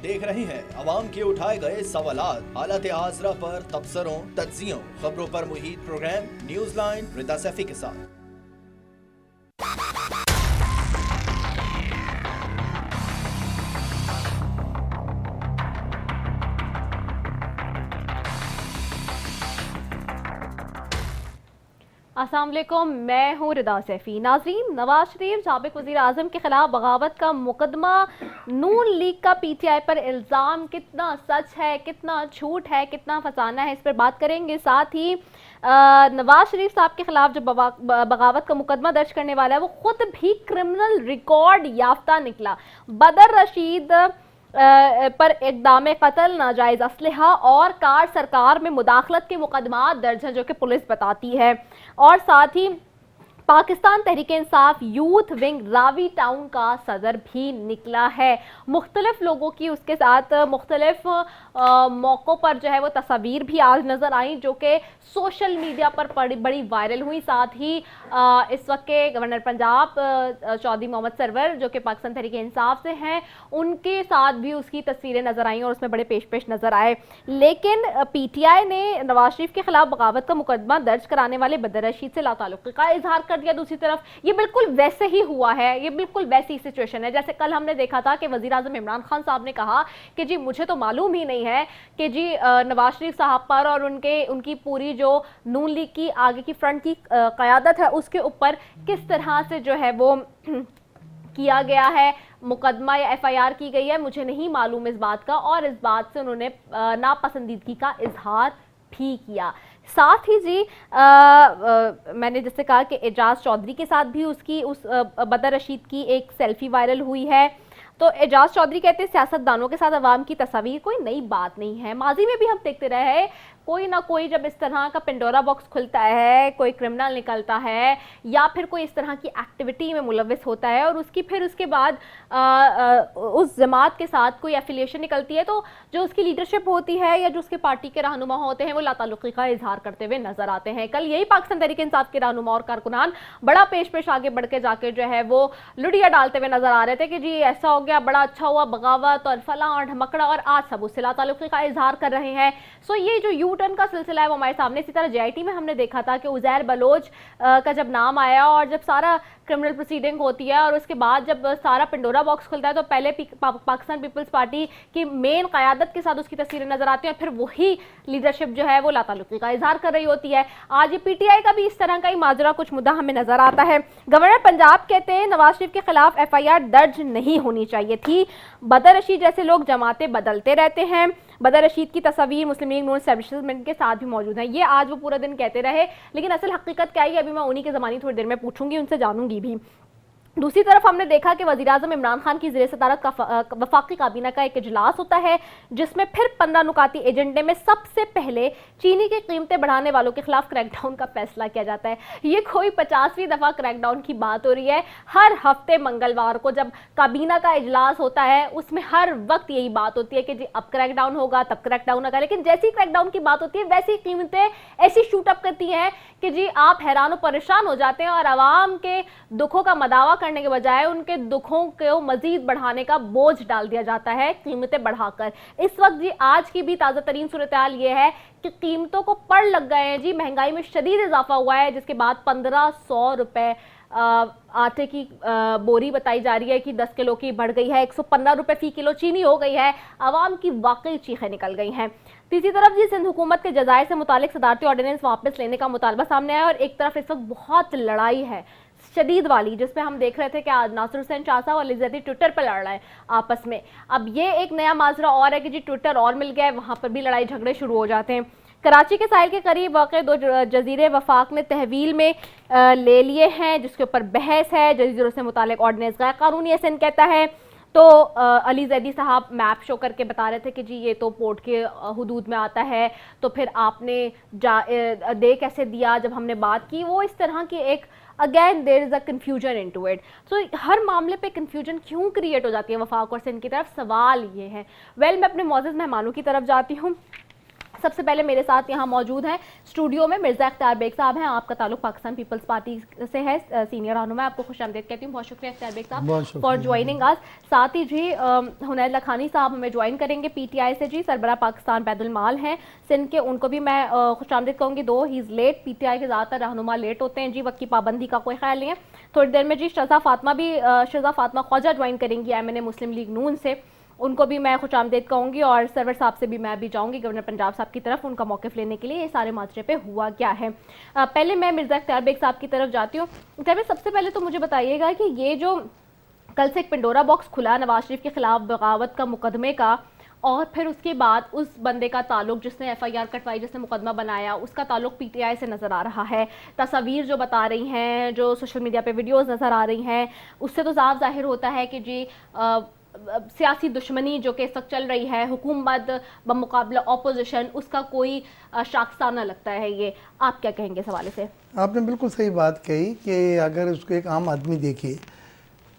देख रहे हैं अवाम के उठाए गए सवालात, हालत हाजरा पर तबसरों, तज्जियों, खबरों पर मुहित प्रोग्राम न्यूज लाइन रिदा सैफी के साथ। अस्सलाम वालेकुम, मैं हूँ रिदा सैफी। नाज़रीन, नवाज शरीफ साबिक वज़ीर आज़म के खिलाफ बगावत का मुकदमा, नून लीग का पीटीआई पर इल्ज़ाम, कितना सच है, कितना झूठ है, कितना फसाना है, इस पर बात करेंगे। साथ ही नवाज शरीफ साहब के खिलाफ जो बगावत का मुकदमा दर्ज करने वाला है वो खुद भी क्रिमिनल रिकॉर्ड याफ्ता निकला। बदर रशीद पर इक़दाम कत्ल, नाजायज़ असलहा और कार सरकार में मुदाखलत के मुकदमात दर्ज हैं, जो कि पुलिस बताती है। और साथ ही Pakistan Tehreek Insaf youth wing Ravi town का सदर भी निकला है। मुख्तलिफ लोगों की उसके साथ मुख्तलिफ मौक़ों पर जो है वो तस्वीर भी आज नज़र आई, जो कि सोशल मीडिया पर बड़ी वायरल हुई। साथ ही इस वक्त के गवर्नर पंजाब चौधरी मोहम्मद सरवर, जो कि पाकिस्तान तहरीक इंसाफ से हैं, उनके साथ भी उसकी तस्वीरें नज़र आई और उसमें बड़े पेश नज़र आए। लेकिन पीटीआई ने नवाज शरीफ के खिलाफ बगावत का मुकदमा दर्ज कराने वाले बदर रशीद से लाताल्लुक़ी का इजहार कर दिया। दूसरी तरफ ये बिल्कुल वैसे ही हुआ है, ये बिल्कुल वैसी सिचुएशन है जैसे कल हमने देखा था कि वज़ीर आज़म इमरान खान साहब ने कहा कि जी मुझे तो मालूम ही नहीं है कि जी नवाज शरीफ साहब पर और उनकी पूरी जो नून लीग की आगे की फ्रंट की क़यादत है उसके ऊपर किस तरह से जो है वो किया गया है, मुकदमा या एफआईआर की गई है, मुझे नहीं मालूम इस बात का। और इस बात से उन्होंने नापसंदीदगी का इजहार भी किया। साथ ही जी मैंने जैसे कहा कि एजाज चौधरी के साथ भी उस बदर रशीद की एक सेल्फी वायरल हुई है। तो एजाज चौधरी कहते हैं सियासतदानों के साथ अवाम की तस्वीर कोई नई बात नहीं है, माजी में भी हम देखते रहे हैं कोई ना कोई जब इस तरह का पेंडोरा बॉक्स खुलता है, कोई क्रिमिनल निकलता है या फिर कोई इस तरह की एक्टिविटी में मुलव्विस होता है और उसके बाद उस जमात के साथ कोई एफिलिएशन निकलती है, तो जो उसकी लीडरशिप होती है या जो उसके पार्टी के रहनुमा होते हैं वो लाताल्लुक़ी का इजहार करते हुए नजर आते हैं। कल यही पाकिस्तान तहरीक इंसाफ के रहनुमा और कारकुनान बड़ा पेश आगे बढ़ के जाके जो है वो लुड़िया डालते हुए नजर आ रहे थे कि जी ऐसा हो गया, बड़ा अच्छा हुआ, बगावत और फलां और ढमकड़ा, और आज सब उससे लाताल्लुक़ी का इजहार कर रहे हैं। सो ये जो यू टर्न का सिलसिला है वो हमारे सामने। इसी तरह जेआईटी में हमने देखा था कि उज़ैर बलोच का जब नाम आया और जब सारा क्रिमिनल प्रोसीडिंग होती है और उसके बाद जब सारा पेंडोरा बॉक्स खुलता है तो पहले पाकिस्तान पीपल्स पार्टी की मेन क़यादत के साथ उसकी तस्वीरें नजर आती हैं और फिर वही लीडरशिप जो है वो लाताल्लुक़ी का इजहार कर रही होती है। आज ये पीटीआई का भी इस तरह का ही माजरा कुछ मुद्दा हमें नजर आता है। गवर्नर पंजाब कहते हैं नवाज शरीफ के खिलाफ एफआईआर दर्ज नहीं होनी चाहिए थी। बदर रशीद जैसे लोग जमातें बदलते रहते हैं। बदर रशीद की तस्वीर मुस्लिम लीग नून एस्टैब्लिशमेंट के साथ भी मौजूद है। ये आज वो पूरा दिन कहते रहे, लेकिन असल हकीकत क्या है अभी मैं उन्हीं के ज़मानी थोड़ी देर में पूछूंगी, उनसे जानूंगी भी। दूसरी तरफ हमने देखा कि वज़ीर-ए-आज़म इमरान खान की ज़ेर सदारत का वफाकी काबीना का एक इजलास होता है जिसमें फिर 15 नुकाती एजेंडे में सबसे पहले चीनी की कीमतें बढ़ाने वालों के खिलाफ क्रैकडाउन का फैसला किया जाता है। ये कोई 50वीं दफ़ा क्रैकडाउन की बात हो रही है। हर हफ्ते मंगलवार को जब काबीना का इजलास होता है उसमें हर वक्त यही बात होती है कि जी अब क्रैकडाउन होगा, तब क्रैकडाउन होगा, लेकिन जैसी क्रैकडाउन की बात होती है वैसी कीमतें ऐसी शूटअप करती हैं कि जी आप हैरान और परेशान हो जाते हैं और आवाम के दुखों का मदावा करने के बजाय उनके दुखों को मजीद बढ़ाने का बोझ डाल दिया जाता है कीमतें बढ़ाकर। इस वक्त जी आज की भी ताज़ा तरीन सूरत हाल ये है कि कीमतों को पड़ लग गए हैं जी, महंगाई में शदीद इजाफा हुआ है, जिसके बाद 1500 रुपए आटे की बोरी बताई जा रही है कि 10 किलो की बढ़ गई है, 115 रुपए फी किलो चीनी हो गई है। आवाम की वाकई चीखें निकल गई हैं। तीसरी तरफ जी सिंध हुकूमत के जजायर से मुतालिक सदारती ऑर्डिनेंस वापस लेने का मुतालबा सामने आया और एक तरफ इस वक्त बहुत लड़ाई है शदीद वाली, जिसमें हम देख रहे थे कि आज नासिर हुसैन शाह साहब और लिज़्ज़ती ट्विटर पर लड़ रहे हैं आपस में। अब ये एक नया माजरा और है कि जी ट्विटर और मिल गया है, वहाँ पर भी लड़ाई झगड़े शुरू हो जाते हैं। कराची के साहिल के करीब वाक़ 2 जजीरे वफाक ने तहवील में ले लिए हैं, जिसके ऊपर बहस है। जजीरों से मुतालिक ऑर्डिनेंस गैर कानूनी है सिंध कहता है। तो अली जैदी साहब मैप शो करके बता रहे थे कि जी ये तो पोर्ट के हुदूद में आता है, तो फिर आपने दे कैसे दिया जब हमने बात की। वो इस तरह की एक again there is a confusion into it. So हर मामले पे कन्फ्यूजन क्यों क्रिएट हो जाती है वफाक और सिंध की तरफ, सवाल ये है। वेल मैं अपने मौजूद मेहमानों की तरफ जाती हूँ। سب سے پہلے میرے ساتھ یہاں موجود ہیں اسٹوڈیو میں مرزا اختیار بیگ صاحب ہیں. آپ کا تعلق پاکستان پیپلز پارٹی سے ہے, سینئر رہنما. آپ کو خوش آمدید کہتی ہوں. بہت شکریہ اختیار بیگ صاحب فار جوائننگ اس. ساتھ ہی جی حنید لکھانی صاحب ہمیں جوائن کریں گے پی ٹی آئی سے, جی سربراہ پاکستان بید المال ہیں سندھ کے, ان کو بھی میں خوش آمدید کہوں گی. دو ہی از لیٹ, پی ٹی آئی کے زیادہ تر رہنما لیٹ ہوتے ہیں جی, وقت کی پابندی کا کوئی خیال نہیں ہے. تھوڑی دیر میں جی شہزاد فاطمہ خواجہ جوائن کریں گی ایم این اے مسلم لیگ نون سے, ان کو بھی میں خوش آمدید کہوں گی. اور سرور صاحب سے بھی میں بھی جاؤں گی گورنر پنجاب صاحب کی طرف, ان کا موقف لینے کے لیے یہ سارے ماجرے پہ ہوا کیا ہے. پہلے میں مرزا اختیار بیگ صاحب کی طرف جاتی ہوں. اختیار بیگ, سب سے پہلے تو مجھے بتائیے گا کہ یہ جو کل سے ایک پنڈورا باکس کھلا نواز شریف کے خلاف بغاوت کا مقدمے کا, اور پھر اس کے بعد اس بندے کا تعلق جس نے ایف آئی آر کٹوائی, جس نے مقدمہ بنایا, اس کا تعلق پی ٹی آئی سے نظر آ رہا ہے. تصاویر جو بتا رہی ہیں, جو سوشل میڈیا پہ ویڈیوز نظر آ رہی ہیں, اس سے تو صاف ظاہر ہوتا ہے کہ جی سیاسی دشمنی جو کہ اس وقت چل رہی ہے, حکومت بمقابلہ اپوزیشن, اس کا کوئی شاخسانہ لگتا ہے. یہ آپ کیا کہیں گے اس حوالے سے؟ آپ نے بالکل صحیح بات کہی کہ اگر اس کو ایک عام آدمی دیکھے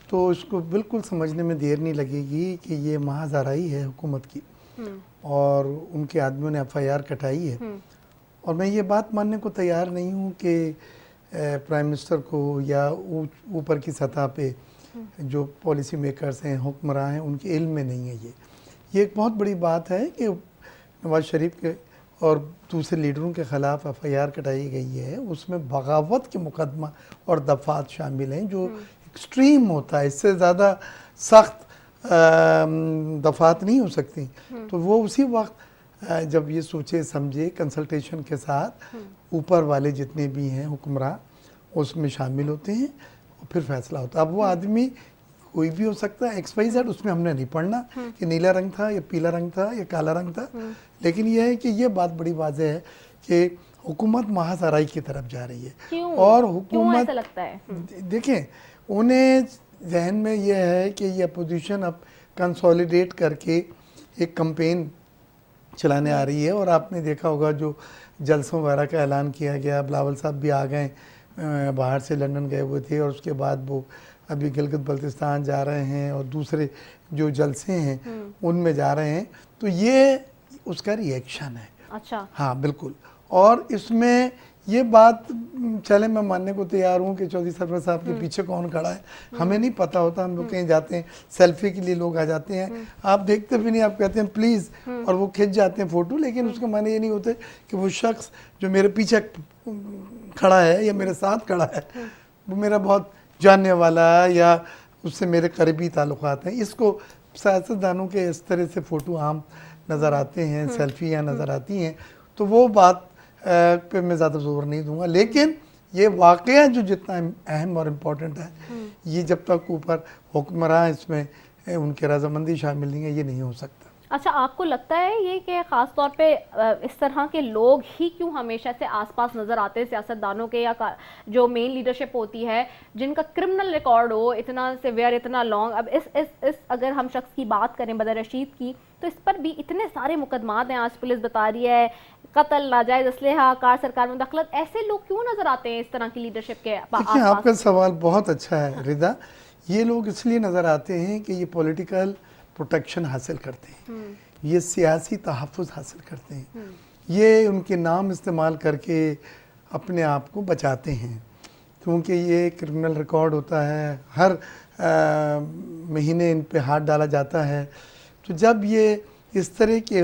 تو اس کو بالکل سمجھنے میں دیر نہیں لگے گی کہ یہ محض آرائی ہے حکومت کی, اور ان کے آدمیوں نے ایف آئی آر کٹائی ہے. اور میں یہ بات ماننے کو تیار نہیں ہوں کہ پرائم منسٹر کو یا اوپر کی سطح پہ جو پالیسی میکرز ہیں, حکمراں ہیں, ان کے علم میں نہیں ہے. یہ ایک بہت بڑی بات ہے کہ نواز شریف کے اور دوسرے لیڈروں کے خلاف ایف آئی آر کٹائی گئی ہے. اس میں بغاوت کے مقدمہ اور دفعات شامل ہیں جو ایکسٹریم ہوتا ہے, اس سے زیادہ سخت دفعات نہیں ہو سکتی. تو وہ اسی وقت جب یہ سوچے سمجھے کنسلٹیشن کے ساتھ اوپر والے جتنے بھی ہیں حکمراں اس میں شامل ہوتے ہیں, اور پھر فیصلہ ہوتا ہے. اب وہ آدمی کوئی بھی ہو سکتا ہے, ایکس وائی زیڈ, اس میں ہم نے نہیں پڑھنا کہ نیلا رنگ تھا یا پیلا رنگ تھا یا کالا رنگ تھا. لیکن یہ ہے کہ یہ بات بڑی واضح ہے کہ حکومت محض آرائی کی طرف جا رہی ہے. اور حکومت ایسا لگتا ہے, دیکھیں انہیں ذہن میں یہ ہے کہ یہ اپوزیشن اب کنسولیڈیٹ کر کے ایک کمپین چلانے آ رہی ہے. اور آپ نے دیکھا ہوگا جو جلسوں وغیرہ کا اعلان کیا گیا, بلاول صاحب بھی آ گئے, باہر سے لندن گئے ہوئے تھے, اور اس کے بعد وہ ابھی گلگت بلتستان جا رہے ہیں, اور دوسرے جو جلسے ہیں ان میں جا رہے ہیں. تو یہ اس کا ری ایکشن ہے. اچھا, ہاں بالکل. اور اس میں یہ بات چلے میں ماننے کو تیار ہوں کہ چودھری سرور صاحب کے پیچھے کون کھڑا ہے. ہمیں نہیں پتہ ہوتا, ہم لوگ کہیں جاتے ہیں سیلفی کے لیے لوگ آ جاتے ہیں, آپ دیکھتے بھی نہیں, آپ کہتے ہیں پلیز, اور وہ کھنچ جاتے ہیں فوٹو. لیکن اس کا معنی یہ نہیں ہوتے کہ وہ شخص جو میرے پیچھے کھڑا ہے یا میرے ساتھ کھڑا ہے وہ میرا بہت جاننے والا ہے یا اس سے میرے قریبی تعلقات ہیں. اس کو سیاستدانوں کے اس طرح سے فوٹو عام نظر آتے ہیں, سیلفیاں نظر آتی ہیں, تو وہ بات پہ میں زیادہ زور نہیں دوں گا. لیکن یہ واقعہ جو جتنا اہم اور امپورٹنٹ ہے, یہ جب تک اوپر حکمراں اس میں ان کے رضامندی شامل نہیں ہے, یہ نہیں ہو سکتا. اچھا, آپ کو لگتا ہے یہ کہ خاص طور پہ اس طرح کے لوگ ہی کیوں ہمیشہ سے آس پاس نظر آتے ہیں سیاستدانوں کے, یا جو مین لیڈرشپ ہوتی ہے جن کا کرمنل ریکارڈ ہو اتنا سیویئر, اتنا لانگ. اب اس اگر ہم شخص کی بات کریں بدر رشید کی, تو اس پر بھی اتنے سارے مقدمات ہیں, آج پولیس بتا رہی ہے قتل, ناجائز اسلحہ, کار سرکار میں مداخلت. ایسے لوگ کیوں نظر آتے ہیں اس طرح کی لیڈرشپ کے آس دیکھیں, آپ پاس؟ کا سوال بہت اچھا ہے رضا. یہ لوگ اس لیے نظر آتے ہیں کہ یہ پولیٹیکل پروٹیکشن حاصل کرتے ہیں, یہ سیاسی تحفظ حاصل کرتے ہیں, یہ ان کے نام استعمال کر کے اپنے آپ کو بچاتے ہیں, کیونکہ یہ کرمنل ریکارڈ ہوتا ہے, ہر مہینے ان پہ ہاتھ ڈالا جاتا ہے. تو جب یہ اس طرح کے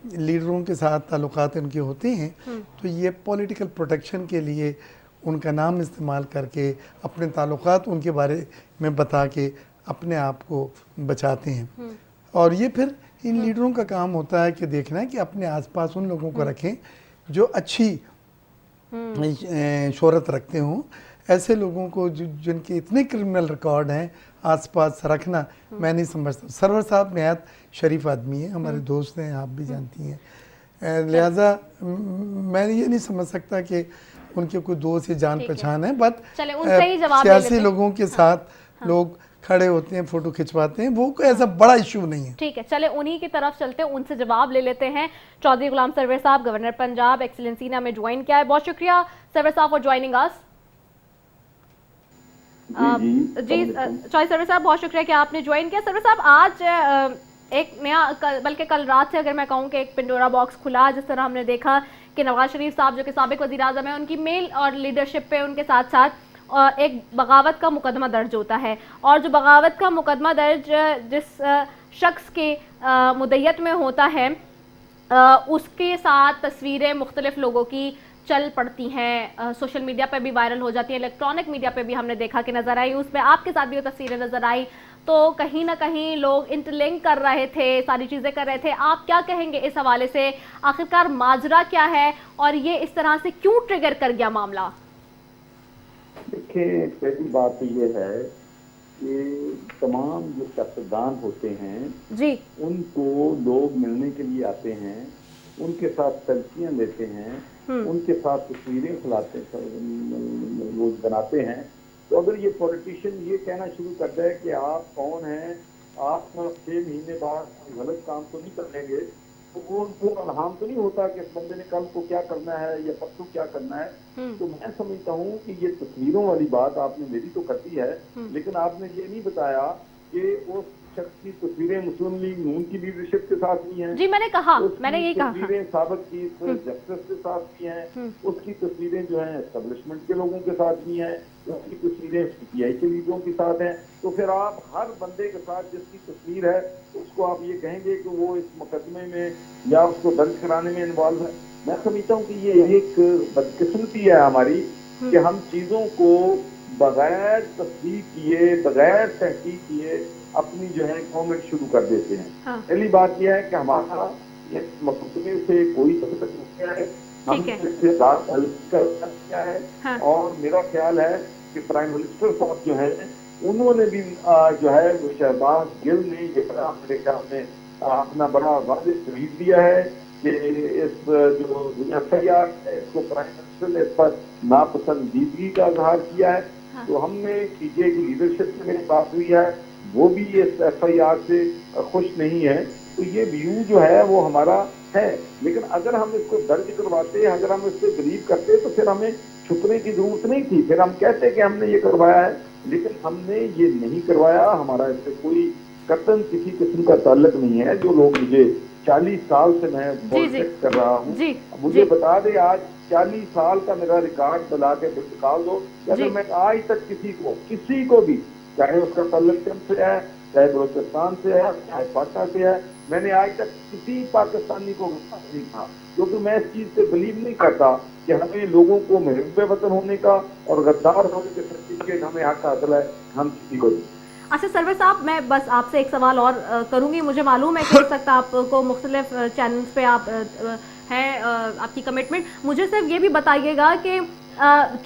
لیڈروں کے ساتھ تعلقات ان کے ہوتے ہیں تو یہ پولیٹیکل پروٹیکشن کے لیے ان کا نام استعمال کر کے اپنے تعلقات ان کے بارے میں بتا کے اپنے آپ کو بچاتے ہیں. اور یہ پھر ان لیڈروں کا کام ہوتا ہے کہ دیکھنا ہے کہ اپنے آس پاس ان لوگوں کو رکھیں جو اچھی شہرت رکھتے ہوں. ایسے لوگوں کو جن کے اتنے کرمنل ریکارڈ ہیں آس پاس رکھنا میں نہیں سمجھتا. سرور صاحب نہایت شریف آدمی ہیں, ہمارے دوست ہیں, آپ بھی جانتی ہیں, لہٰذا میں یہ نہیں سمجھ سکتا کہ ان کے کوئی دوست یا جان پہچان ہے. بٹ سیاسی لوگوں کے ساتھ لوگ کھڑے ہوتے ہیں, فوٹو کھنچواتے ہیں, وہ کوئی ایسا بڑا ایشو نہیں ہے. ٹھیک ہے, چلے انہی کی طرف چلتے ہیں, ان سے جواب لے لیتے ہیں. چودھری غلام سرور صاحب, گورنر پنجاب, ایکسلنسی نے ہمیں جوائن کیا ہے. بہت شکریہ سرور صاحب فار جوائننگ اس. جی چودھری سرور صاحب, بہت شکریہ کہ آپ نے جوائن کیا. سرور صاحب, آج ایک نیا بلکہ کل رات سے اگر میں کہوں کہ ایک پنڈورا باکس کھلا، جس طرح ہم نے دیکھا کہ نواز شریف صاحب جو کہ سابق وزیر اعظم ہیں، ان کی میل اور لیڈرشپ پہ ان کے ساتھ ساتھ ایک بغاوت کا مقدمہ درج ہوتا ہے، اور جو بغاوت کا مقدمہ درج جس شخص کے مدیت میں ہوتا ہے اس کے ساتھ تصویریں مختلف لوگوں کی چل پڑتی ہیں، سوشل میڈیا پہ بھی وائرل ہو جاتی ہیں، الیکٹرانک میڈیا پہ بھی ہم نے دیکھا کہ نظر آئی، اس میں آپ کے ساتھ بھی وہ تصویریں نظر آئی، تو کہیں نہ کہیں لوگ انٹرلنک کر رہے تھے، ساری چیزیں کر رہے تھے. آپ کیا کہیں گے اس حوالے سے؟ آخرکار ماجرا کیا ہے اور یہ اس طرح سے کیوں ٹریگر کر گیا معاملہ؟ دیکھیں، پہلی بات تو یہ ہے کہ تمام جو سیاستدان ہوتے ہیں جی ان کو لوگ ملنے کے لیے آتے ہیں، ان کے ساتھ سیلفیاں لیتے ہیں، ان کے ساتھ تصویریں کھلاتے وہ بناتے ہیں. تو اگر یہ پولیٹیشین یہ کہنا شروع کر دے کہ آپ کون ہیں، آپ 6 مہینے بعد غلط کام تو نہیں کر لیں گے، تو وہ ان کو الہام تو نہیں ہوتا کہ اس بندے نے کل کو کیا کرنا ہے یا پرسوں کیا کرنا ہے. تو میں سمجھتا ہوں کہ یہ تصویروں والی بات آپ نے میری تو کرتی ہے، لیکن آپ نے یہ نہیں بتایا کہ اس شخص کی تصویریں مسلم لیگ نون کی لیڈرشپ کے ساتھ بھی ہیں. جی میں نے کہا، میں نے یہی کہا، تصویریں سابق چیف جسٹس کے ساتھ بھی ہیں، اس کی تصویریں جو ہیں اسٹیبلشمنٹ کے لوگوں کے ساتھ بھی ہیں، اس کی تصویریں پی ٹی آئی کے لیڈروں کے ساتھ ہیں. تو پھر آپ ہر بندے کے ساتھ جس کی تصویر ہے اس کو آپ یہ کہیں گے کہ وہ اس مقدمے میں یا اس کو درج کرانے میں انوالو ہے. میں سمجھتا ہوں کہ یہ ایک بدقسمتی ہے ہماری کہ ہم چیزوں کو بغیر تصدیق کیے، بغیر تحقیق کیے اپنی جو ہے کامنٹ شروع کر دیتے ہیں. پہلی بات یہ ہے کہ ہمارا اس مقدمے سے کوئی تعلق نہیں ہے، ہم اس سے بات کیا ہے. اور میرا خیال ہے کہ پرائم منسٹر صاحب جو ہے انہوں نے بھی جو ہے وہ شہباز گل نے یہ بڑا میرے خیال میں اپنا بڑا واضح ٹویٹ دیا ہے کہ اس جو ایف آئی آر ہے اس کو پرائم منسٹر نے اس پر ناپسندیدگی کا اظہار کیا ہے. تو ہم نے پی ٹی آئی کی لیڈرشپ سے میری بات ہوئی ہے، وہ بھی اس ایف آئی آر سے خوش نہیں ہے. تو یہ ویو جو ہے وہ ہمارا ہے، لیکن اگر ہم اس کو درج کرواتے، اگر ہم اس سے بلیو کرتے تو پھر ہمیں چھپنے کی ضرورت نہیں تھی. پھر ہم کہتے کہ ہم نے یہ کروایا ہے، لیکن ہم نے یہ نہیں کروایا. ہمارا اس سے کوئی قطعاً کسی قسم کا تعلق نہیں ہے. جو لوگ مجھے 40 سال سے میں پولیٹکس کر رہا ہوں، مجھے بتا دے آج 40 سال کا میرا ریکارڈ بلا کے نکال دو، اگر میں آج تک کسی کو بھی چاہے اس کا تعلق چم سے ہے، چاہے بلوچستان سے ہے، چاہے پاٹا سے ہے، میں نے آج تک کسی پاکستانی کو نہیں کہا، کیونکہ میں اس چیز سے بلیو نہیں کرتا کہ ہمیں لوگوں کو محب وطن ہونے کا اور غدار ہونے کے سرٹیفکیٹ ہمیں حق حاصل ہے، ہم کسی کو نہیں. اچھا سرور صاحب، میں بس آپ سے ایک سوال اور کروں گی. مجھے معلوم ہے کہ اس وقت آپ کو مختلف چینلز پہ آپ ہیں، آپ کی کمٹمنٹ. مجھے صرف یہ بھی بتائیے گا کہ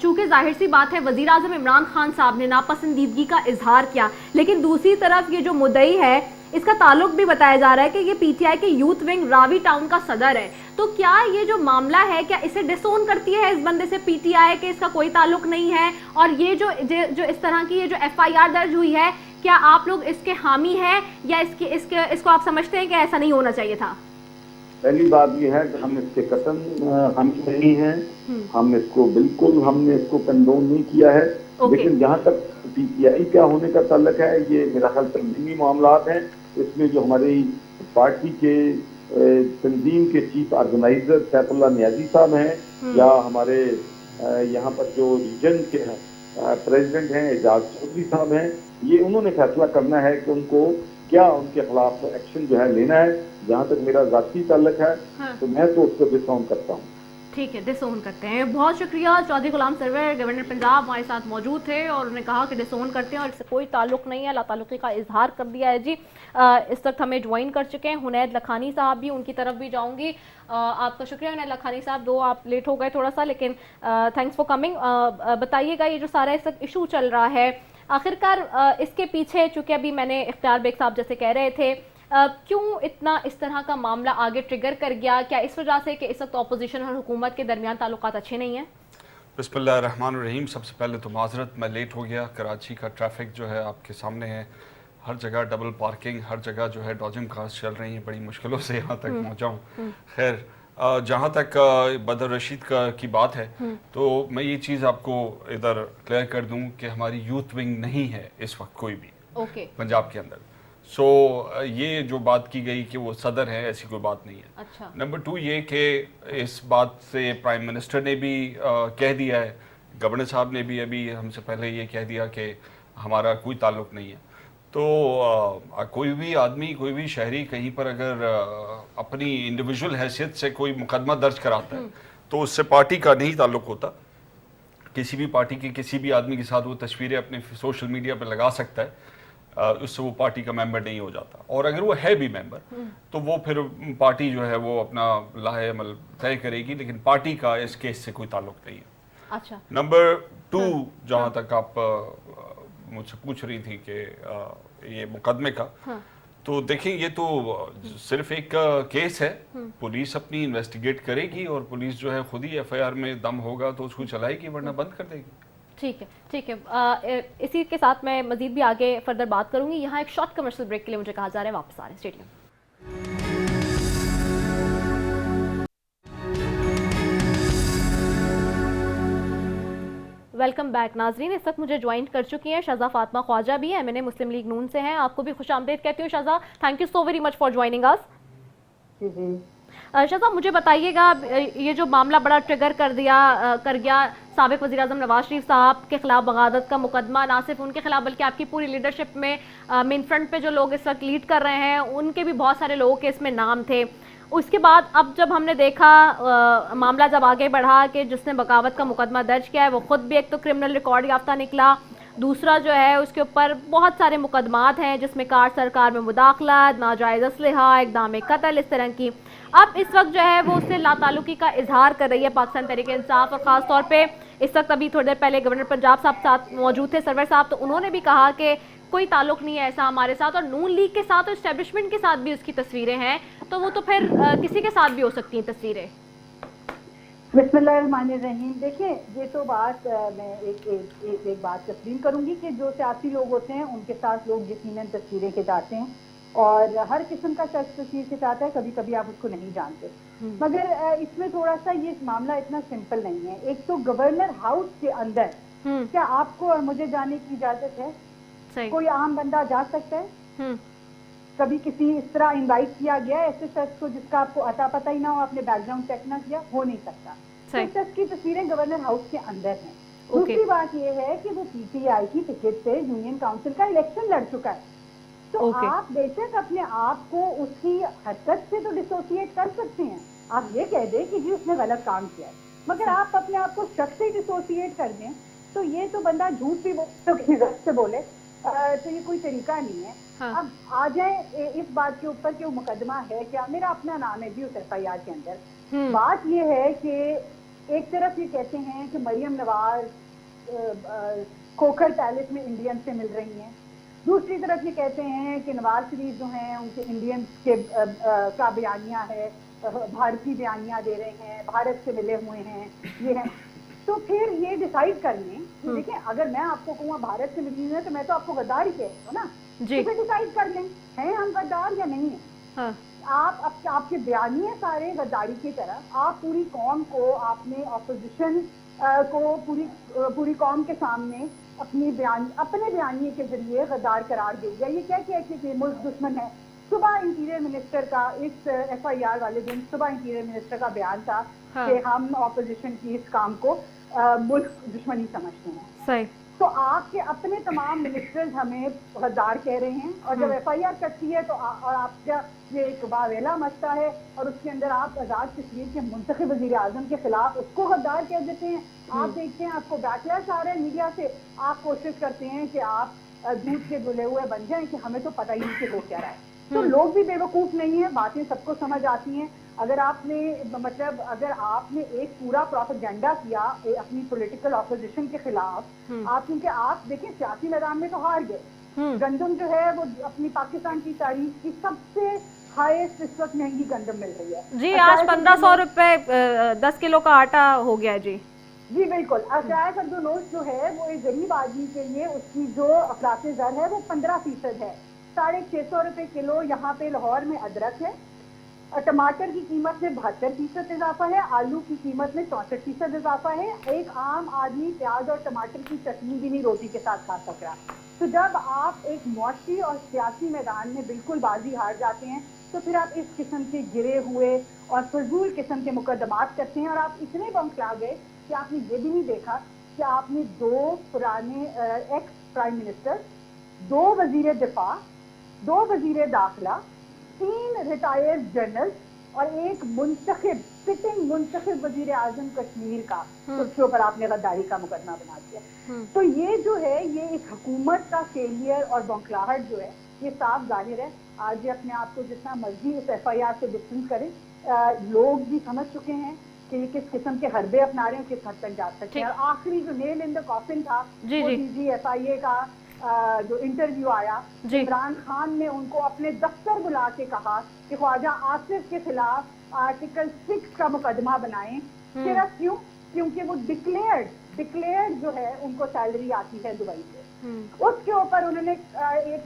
چونکہ ظاہر سی بات ہے وزیر اعظم عمران خان صاحب نے ناپسندیدگی کا اظہار کیا، لیکن دوسری طرف یہ جو مدعی ہے اس کا تعلق بھی بتایا جا رہا ہے کہ یہ پی ٹی آئی کے یوتھ ونگ راوی ٹاؤن کا صدر ہے. تو کیا یہ جو معاملہ ہے کیا اسے ڈس اون کرتی ہے اس بندے سے پی ٹی آئی کہ اس کا کوئی تعلق نہیں ہے؟ اور یہ جو اس طرح کی یہ جو ایف آئی آر درج ہوئی ہے، کیا آپ لوگ اس کے حامی ہیں یا اس کو آپ سمجھتے ہیں کہ ایسا نہیں ہونا چاہیے تھا؟ پہلی بات یہ ہے کہ ہم اس کے قطعاً ہم نہیں ہیں، ہم اس کو بالکل ہم نے اس کو کنڈون نہیں کیا ہے. لیکن جہاں تک پی ٹی آئی کا ہونے کا تعلق ہے، یہ میرا خیال تنظیمی معاملات ہیں. اس میں جو ہماری پارٹی کے تنظیم کے چیف آرگنائزر سیف اللہ نیازی صاحب ہیں، یا ہمارے یہاں پر جو ریجن کے پریزیڈنٹ ہیں اعجاز چودھری صاحب ہیں، یہ انہوں نے فیصلہ کرنا ہے کہ ان کو کیا ان کے خلاف ایکشن جو ہے لینا ہے. جہاں تک میرا ذاتی تعلق ہے تو میں تو اس کو ڈس آن کرتا ہوں. ٹھیک ہے، ڈس اون کرتے ہیں. بہت شکریہ. چودھری غلام سرور گورنر پنجاب ہمارے ساتھ موجود تھے اور انہوں نے کہا کہ ڈس اون کرتے ہیں اور اس سے کوئی تعلق نہیں ہے، لا تعلقی کا اظہار کر دیا ہے. جی اس وقت ہمیں جوائن کر چکے ہیں حنید لکھانی صاحب بھی، ان کی طرف بھی جاؤں گی. آپ کا شکریہ حنید لکھانی صاحب، آپ لیٹ ہو گئے تھوڑا سا، لیکن تھینکس فار کمنگ. بتائیے گا یہ جو سارا اس وقت ایشو چل رہا ہے، آخرکار اس کے پیچھے، چونکہ ابھی میں نے اختیار بیگ صاحب جیسے کہہ رہے تھے، کیوں اتنا اس طرح کا معاملہ آگے ٹریگر کر گیا؟ کیا اس وجہ سے کہ اس وقت اپوزیشن اور حکومت کے درمیان تعلقات اچھے نہیں ہیں؟ بسم اللہ الرحمن الرحیم. سب سے پہلے تو معذرت، میں لیٹ ہو گیا. کراچی کا ٹریفک جو ہے آپ کے سامنے ہے، ہر جگہ ڈبل پارکنگ، ہر جگہ جو ہے ڈاجنگ کارز چل رہی ہیں، بڑی مشکلوں سے یہاں تک پہنچا ہوں. خیر، جہاں تک بدر رشید کی بات ہے تو میں یہ چیز آپ کو ادھر کلیئر کر دوں کہ ہماری یوتھ ونگ نہیں ہے اس وقت کوئی بھی پنجاب کے اندر. سو یہ جو بات کی گئی کہ وہ صدر ہیں، ایسی کوئی بات نہیں ہے. اچھا. نمبر 2 یہ کہ اس بات سے پرائم منسٹر نے بھی کہہ دیا ہے، گورنر صاحب نے بھی ابھی ہم سے پہلے یہ کہہ دیا کہ ہمارا کوئی تعلق نہیں ہے. تو کوئی بھی آدمی، کوئی بھی شہری کہیں پر اگر اپنی انڈیویجول حیثیت سے کوئی مقدمہ درج کراتا ہے تو اس سے پارٹی کا نہیں تعلق ہوتا. کسی بھی پارٹی کے کسی بھی آدمی کے ساتھ وہ تصویریں اپنے سوشل میڈیا پہ لگا سکتا ہے، اس سے وہ پارٹی کا ممبر نہیں ہو جاتا. اور اگر وہ ہے بھی ممبر تو وہ پھر پارٹی جو ہے وہ اپنا لاہے عمل طے کرے گی، لیکن پارٹی کا اس کیس سے کوئی تعلق نہیں ہے. اچھا. نمبر 2 جہاں تک آپ مجھ سے پوچھ رہی تھی کہ یہ مقدمے کا، تو دیکھیں یہ تو صرف ایک کیس ہے، پولیس اپنی انویسٹیگیٹ کرے گی اور پولیس جو ہے خود ہی ایف آئی آر میں دم ہوگا تو اس کو چلائے گی، ورنہ بند کر دے گی. ٹھیک ہے، ٹھیک ہے. اسی کے ساتھ میں مزید بھی آگے فردر بات کروں گی. یہاں ایک شارٹ کمرشل بریک کے لیے مجھے کہا جا رہا ہے، واپس آ رہے ہیں. Stadium welcome back. ناظرین اس وقت مجھے جوائن کر چکی ہیں شہزہ فاطمہ خواجہ بھی ہیں، MNA مسلم لیگ نون سے ہیں. آپ کو بھی خوش آمدید کہتی ہوں Shehza. Thank you so very much for joining us. Shehza مجھے بتائیے گا، یہ جو معاملہ بڑا ٹریگر کر گیا سابق وزیر اعظم نواز شریف صاحب کے خلاف بغاوت کا مقدمہ، نہ صرف ان کے خلاف بلکہ آپ کی پوری لیڈرشپ میں مین فرنٹ پہ جو لوگ اس وقت لیڈ کر رہے ہیں ان کے بھی بہت سارے لوگوں کے اس میں نام تھے. اس کے بعد اب جب ہم نے دیکھا معاملہ جب آگے بڑھا کہ جس نے بغاوت کا مقدمہ درج کیا ہے وہ خود بھی ایک تو کرمنل ریکارڈ یافتہ نکلا، دوسرا جو ہے اس کے اوپر بہت سارے مقدمات ہیں جس میں کار سرکار میں مداخلت، ناجائز اسلحہ، اقدام قتل، اس طرح کی. اب اس وقت جو ہے وہ اس سے لا تعلقی کا اظہار کر رہی ہے پاکستان تحریک انصاف، اور خاص طور پہ اس وقت ابھی تھوڑی دیر پہلے گورنر پنجاب صاحب ساتھ موجود تھے، سرور صاحب، تو انہوں نے بھی کہا کہ کوئی تعلق نہیں ہے ایسا ہمارے ساتھ، اور نون لیگ کے ساتھ اور اسٹیبلشمنٹ کے ساتھ بھی اس کی تصویریں ہیں، تو وہ تو پھر کسی کے ساتھ بھی ہو سکتی ہیں تصویریں. بسم اللہ الرحمن الرحیم. دیکھیں یہ تو بات میں ایک بات تسلیم کروں گی کہ جو سیاسی لوگ ہوتے ہیں ان کے ساتھ لوگ یقیناً تصویریں کھچاتے ہیں اور ہر قسم کا شخص تصویر کھچاتا ہے، کبھی کبھی آپ اس کو نہیں جانتے. مگر اس میں تھوڑا سا یہ معاملہ اتنا سمپل نہیں ہے. ایک تو گورنر ہاؤس کے اندر کیا آپ کو اور مجھے جانے کی اجازت ہے؟ کوئی عام بندہ جا سکتا ہے؟ کبھی کسی اس طرح انوائٹ کیا گیا ایسے شخص کو جس کا آپ کو اتا پتہ ہی نہ ہو، آپ نے بیک گراؤنڈ چیک نہ کیا؟ ہو نہیں سکتا. اس شخص کی تصویریں گورنر ہاؤس کے اندر ہیں. دوسری بات یہ ہے کہ وہ PTI کی ٹکٹ سے یونین کاؤنسل کا الیکشن لڑ چکا ہے. تو آپ بے شک اپنے آپ کو اس کی حرکت سے تو ڈسوسیٹ کر سکتے ہیں. آپ یہ کہہ دیں کہ جی اس نے غلط کام کیا ہے، مگر آپ اپنے آپ کو شخص سے ڈسوسیٹ کر دیں تو یہ تو بندہ جھوٹ بھی غلط سے بولے تو یہ کوئی طریقہ نہیں ہے. اب آ جائیں اس بات کے اوپر کہ وہ مقدمہ ہے کیا. میرا اپنا نام ہے بھی اس FIR کے اندر. بات یہ ہے کہ ایک طرف یہ کہتے ہیں کہ مریم نواز کھوکھر پیلس میں انڈین سے مل رہی ہیں، دوسری طرف یہ کہتے ہیں کہ نواز شریف جو ہیں ان کے انڈین کے کا بیانیہ ہے، بھارتی بیانیہ دے رہے ہیں، بھارت سے ملے ہوئے ہیں، یہ ہیں. تو پھر یہ ڈیسائیڈ کر لیں. دیکھیں اگر میں آپ کو کہوں بھارت سے ملی ہے تو میں تو آپ کو غدار ہی کہتی ہوں نا. تو پھر ڈیسائیڈ کر لیں ہیں ہم غدار یا نہیں ہیں. آپ کے بیانیے سارے غداری کی طرح. آپ پوری قوم کو، آپ نے اپوزیشن کو پوری قوم کے سامنے اپنے بیانیے کے ذریعے غدار قرار دے دیا. یہ کیا کہ ملک دشمن ہے. صبح انٹیریئر منسٹر کا اس FIR والے دن صبح انٹیریئر منسٹر کا بیان تھا کہ ہم اپوزیشن کی اس کام کو ملک دشمنی سمجھتے ہیں. صحیح. تو آپ کے اپنے تمام منسٹرز ہمیں غدار کہہ رہے ہیں، اور جب FIR کرتی ہے تو اور آپ کا یہ ایک باویلا مسئلہ ہے اور اس کے اندر آپ آزاد کشمیر کے منتخب وزیر اعظم کے خلاف اس کو غدار کہہ دیتے ہیں. آپ دیکھتے ہیں آپ کو بیک لیش آ رہا ہے میڈیا سے، آپ کوشش کرتے ہیں کہ آپ دودھ کے دھلے ہوئے بن جائیں کہ ہمیں تو پتہ ہی نہیں کہ ہو کیا رہا ہے. تو لوگ بھی بے وقوف نہیں ہیں، باتیں سب کو سمجھ آتی ہیں. اگر آپ نے ایک پورا پروپیگنڈا کیا اپنی پولیٹیکل اپوزیشن کے خلاف، آپ کیونکہ آپ دیکھیں سیاسی میدان میں تو ہار گئے. گندم جو ہے وہ اپنی پاکستان کی تاریخ کی سب سے ہائیسٹ اس وقت مہنگی گندم مل رہی ہے جی. آج 1500 روپے 10 کلو کا آٹا ہو گیا جی. جی بالکل. عطیہ کردونوش جو ہے وہ ایک غریب آدمی کے لیے اس کی جو افراط زر ہے وہ 15% ہے. 650 روپے کلو یہاں پہ لاہور میں ادرک ہے، टमाटर की कीमत में 72% इजाफा है, आलू की कीमत में 64% इजाफा है। एक आम आदमी प्याज और टमाटर की चटनी भी नहीं रोटी के साथ खा सक रहा। तो जब आप एक मुआशी और सियासी मैदान में बिल्कुल बाजी हार जाते हैं तो फिर आप इस किस्म के गिरे हुए और फजूल किस्म के मुकदमात करते हैं। और आप इतने बौखला गए कि आपने ये भी नहीं देखा कि आपने 2 पुराने एक्स प्राइम मिनिस्टर, 2 वजीर दिफा, 2 वजीर दाखिला, 3 रिटायर्ड जनरल और एक मुंतखब सिटिंग मुंतखब वजीर आजम कश्मीर का, उसके ऊपर आपने गद्दारी का मुकदमा बना दिया। तो ये जो है ये एक हुकूमत का फेलियर और बौखलाहट जो है ये साफ जाहिर है। आज ये अपने आप को जितना मर्जी इस FIR से डिस्टेंस करें, लोग भी समझ चुके हैं कि ये किस किस्म के हरबे अपना रहे हैं, किस हद तक जा सकते हैं। और आखिरी जो नेल इन द कॉफिन था वो DGFIA का जो इंटरव्यू आया, इमरान खान ने उनको अपने दफ्तर बुला के कहा कि ख्वाजा आसिफ के खिलाफ आर्टिकल 6 का मुकदमा बनाएं। सिर्फ क्यों? क्योंकि वो डिक्लेयर्ड जो है उनको सैलरी आती है दुबई से। उसके ऊपर उन्होंने एक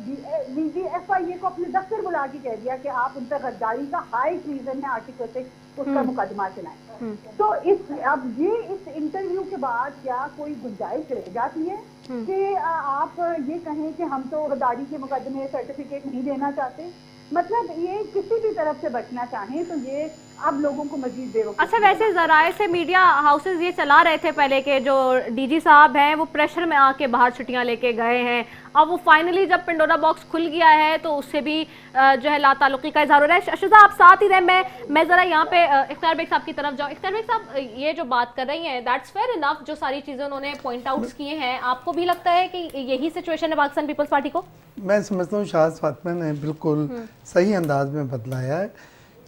DGFIA को अपने दफ्तर बुला के कह दिया कि आप उन पर गद्दारी का हाई ट्रीजन है आर्टिकल 6 उसका मुकदमा चलाएं। तो अब इस इंटरव्यू के बाद क्या कोई गुंजाइश रह जाती है कि आप ये कहें कि हम तो गद्दारी के मुकदमे सर्टिफिकेट नहीं देना चाहते? मतलब ये किसी भी तरफ से बचना चाहें तो ये अब लोगों को मजीद बेवकूफ। अच्छा, वैसे जराए से मीडिया हाउसेज ये चला रहे थे पहले के जो DG साहब हैं वो प्रेशर में आके बाहर छुट्टियां लेके गए हैं। अब वो फाइनली जब पिंडोरा बॉक्स खुल गया है तो उससे भी जो है लाताल्लुकी का इजहार हो रहा है। अशुजा आप साथ ही रहे, मैं ज़रा यहाँ पे इख्तियार बेग साहब की तरफ जाऊँ। इख्तियार बेग साहब, ये जो बात कर रही हैं दैट्स फेयर इनफ, जो सारी चीज़ें उन्होंने पॉइंट आउट्स किए हैं, आपको भी लगता है कि यही सिचुएशन है पाकिस्तान पीपल्स पार्टी को? मैं समझता हूँ शाहद फातिमा ने बिल्कुल सही अंदाज में बतलाया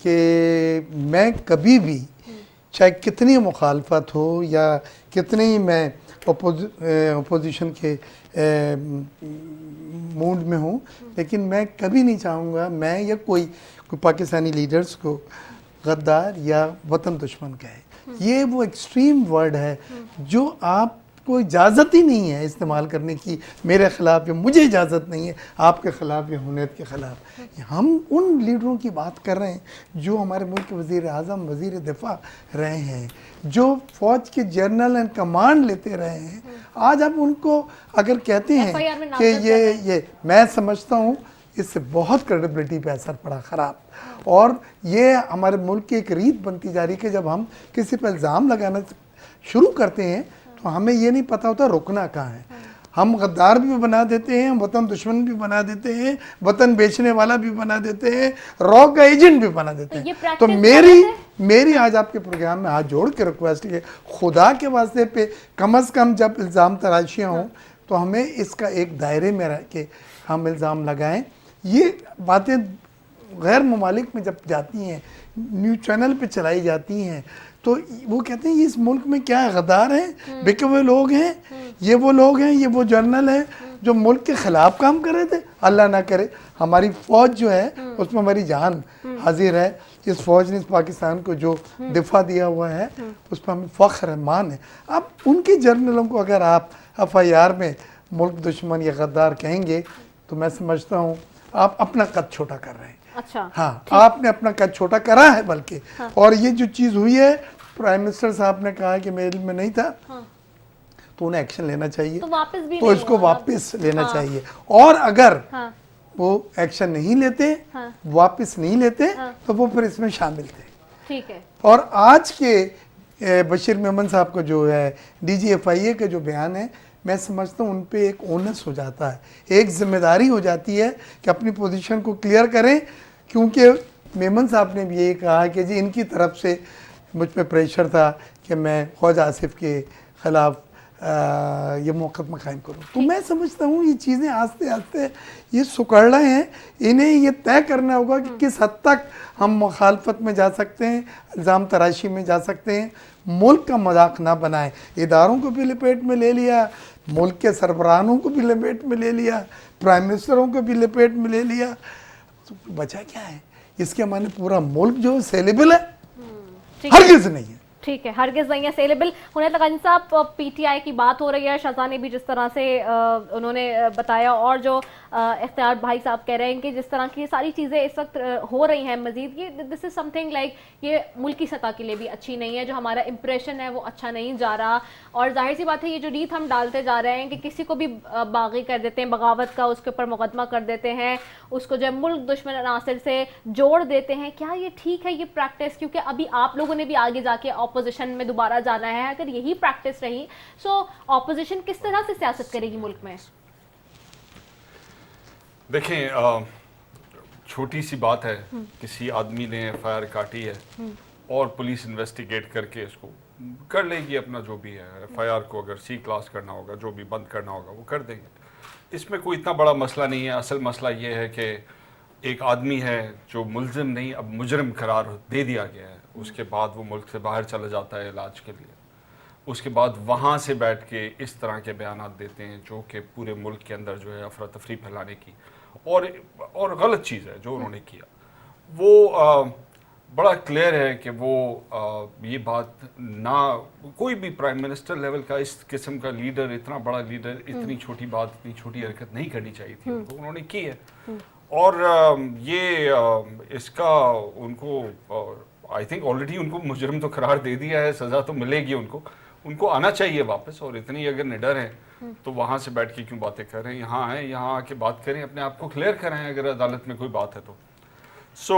कि मैं कभी भी चाहे कितनी मुखालफत हो या कितनी ही मैं अपोजिशन के मूड में हूँ, लेकिन मैं कभी नहीं चाहूँगा मैं या कोई पाकिस्तानी लीडर्स को गद्दार या वतन दुश्मन कहे। ये वो एक्सट्रीम वर्ड है जो आपको इजाज़त ही नहीं है इस्तेमाल करने की मेरे ख़िलाफ़, या मुझे इजाज़त नहीं है आपके ख़िलाफ़ या हुनैत के ख़िलाफ़। हम उन लीडरों की बात कर रहे हैं जो हमारे मुल्क के वज़ीर आज़म, वज़ीर दिफा रहे हैं, जो फ़ौज के जनरल एंड कमांड लेते रहे हैं। आज आप उनको अगर कहते हैं कि ये मैं समझता हूँ इससे बहुत क्रेडिबिलिटी पे असर पड़ा ख़राब। और ये हमारे मुल्क की एक रीत बनती जा रही है कि जब हम किसी पर इल्ज़ाम लगाना शुरू करते हैं तो हमें ये नहीं पता होता रुकना कहाँ है। हम गद्दार भी बना देते हैं, वतन दुश्मन भी बना देते हैं, वतन बेचने वाला भी बना देते हैं, रॉ का एजेंट भी बना देते हैं। तो मेरी आज आपके प्रोग्राम में हाथ जोड़ के रिक्वेस्ट है, खुदा के वास्ते पे कम से कम जब इल्ज़ाम तराशियाँ हों तो हमें इसका एक दायरे में रह के हम इल्ज़ाम लगाएं। ये बातें गैर ममालिक में जब जाती हैं, न्यूज़ चैनल पे चलाई जाती हैं, तो वो कहते हैं ये इस मुल्क में क्या है, गद्दार हैं, बिके हुए लोग हैं, ये वो लोग हैं, ये वो जर्नल हैं जो मुल्क के ख़िलाफ़ काम कर रहे थे। अल्लाह ना करे हमारी फ़ौज जो है उसमें हमारी जान हाजिर है। इस फ़ौज ने इस पाकिस्तान को जो दिफा दिया हुआ है उस पर हमें फ़ख्र है, मान है। अब उनके जर्नलों को अगर आप FIR में मुल्क दुश्मन या गद्दार कहेंगे तो मैं समझता हूँ आप अपना कद छोटा कर रहे हैं। अच्छा, हाँ, आपने अपना कद छोटा करा है बल्कि। और ये जो चीज़ हुई है, प्राइम मिनिस्टर साहब ने कहा कि मेरे में नहीं था, तो उन्हें एक्शन लेना चाहिए, तो इसको वापस लेना चाहिए। और अगर वो एक्शन नहीं लेते, वापस नहीं लेते, तो वो फिर इसमें शामिल थे। ठीक है। और आज के बशीर मेमन साहब का जो है DGFIA का जो बयान है, मैं समझता हूँ उन पे एक ओनस हो जाता है, एक जिम्मेदारी हो जाती है कि अपनी पोजीशन को क्लियर करें। क्योंकि मेमन साहब ने भी ये कहा कि जी इनकी तरफ से मुझ पे प्रेशर था कि मैं ख्वाजा आसिफ के ख़िलाफ़ ये मुकदमा कायम करूँ। तो मैं समझता हूँ ये चीज़ें आस्ते आस्ते ये सुकड़ रहे हैं। इन्हें ये तय करना होगा कि किस हद तक हम मुखालफत में जा सकते हैं, इल्ज़ाम तराशी में जा सकते हैं। मुल्क का मजाक ना बनाएं। इदारों को भी लपेट में ले लिया, मुल्क के सरबराहों को भी लपेट में ले लिया, प्राइम मिनिस्टरों को भी लपेट में ले लिया, तो बचा क्या है? इसके माने पूरा मुल्क जो सेलेबल है, हरगिज़ नहीं है। ठीक है, हरगिज़ नहीं है सेलेबल। हुनैत लगानी साहब, पीटीआई की बात हो रही है, शहजा ने भी जिस तरह से उन्होंने बताया, और जो इख्तियार भाई साहब कह रहे हैं कि जिस तरह की सारी चीज़ें इस वक्त हो रही हैं मज़ीद, ये दिस इज़ समथिंग लाइक ये मुल्की सतह के लिए भी अच्छी नहीं है, जो हमारा इंप्रेशन है वो अच्छा नहीं जा रहा। और जाहिर सी बात है ये जो रीत हम डालते जा रहे हैं कि किसी को भी बागी कर देते हैं, बगावत का उसके ऊपर मुकदमा कर देते हैं, उसको जो मुल्क दुश्मन अनासर से जोड़ देते हैं, क्या ये ठीक है ये प्रैक्टिस? क्योंकि अभी आप लोगों ने भी आगे जाके ऑपोजिशन में दोबारा जाना है, अगर यही प्रैक्टिस रही सो ऑपोजिशन किस तरह से सियासत करेगी मुल्क में? देखें, छोटी सी बात है, किसी आदमी ने एफआईआर काटी है और पुलिस इन्वेस्टिगेट करके इसको कर लेगी अपना जो भी है। एफआईआर को अगर सी क्लास करना होगा, जो भी बंद करना होगा वो कर देंगे। इसमें कोई इतना बड़ा मसला नहीं है। असल मसला ये है कि एक आदमी है जो मुल्ज़िम नहीं, अब मुजरिम करार दे दिया गया है, उसके बाद वो मुल्क से बाहर चला जाता है इलाज के लिए, उसके बाद वहाँ से बैठ के इस तरह के बयानात देते हैं जो कि पूरे मुल्क के अंदर जो है अफरा तफरी फैलाने की और गलत चीज़ है जो उन्होंने किया। वो बड़ा क्लियर है कि वो ये बात ना, कोई भी प्राइम मिनिस्टर लेवल का इस किस्म का लीडर, इतना बड़ा लीडर, इतनी छोटी बात, इतनी छोटी हरकत नहीं करनी चाहिए थी उनको, उन्होंने की है। और ये इसका उनको आई थिंक ऑलरेडी उनको मुजरिम तो करार दे दिया है, सज़ा तो मिलेगी उनको आना चाहिए वापस। और इतनी अगर निडर हैं तो वहाँ से बैठ के क्यों बातें कर रहे हैं? यहाँ आए, यहाँ आके बात करें, अपने आप को क्लियर कराएं अगर अदालत में कोई बात है तो। So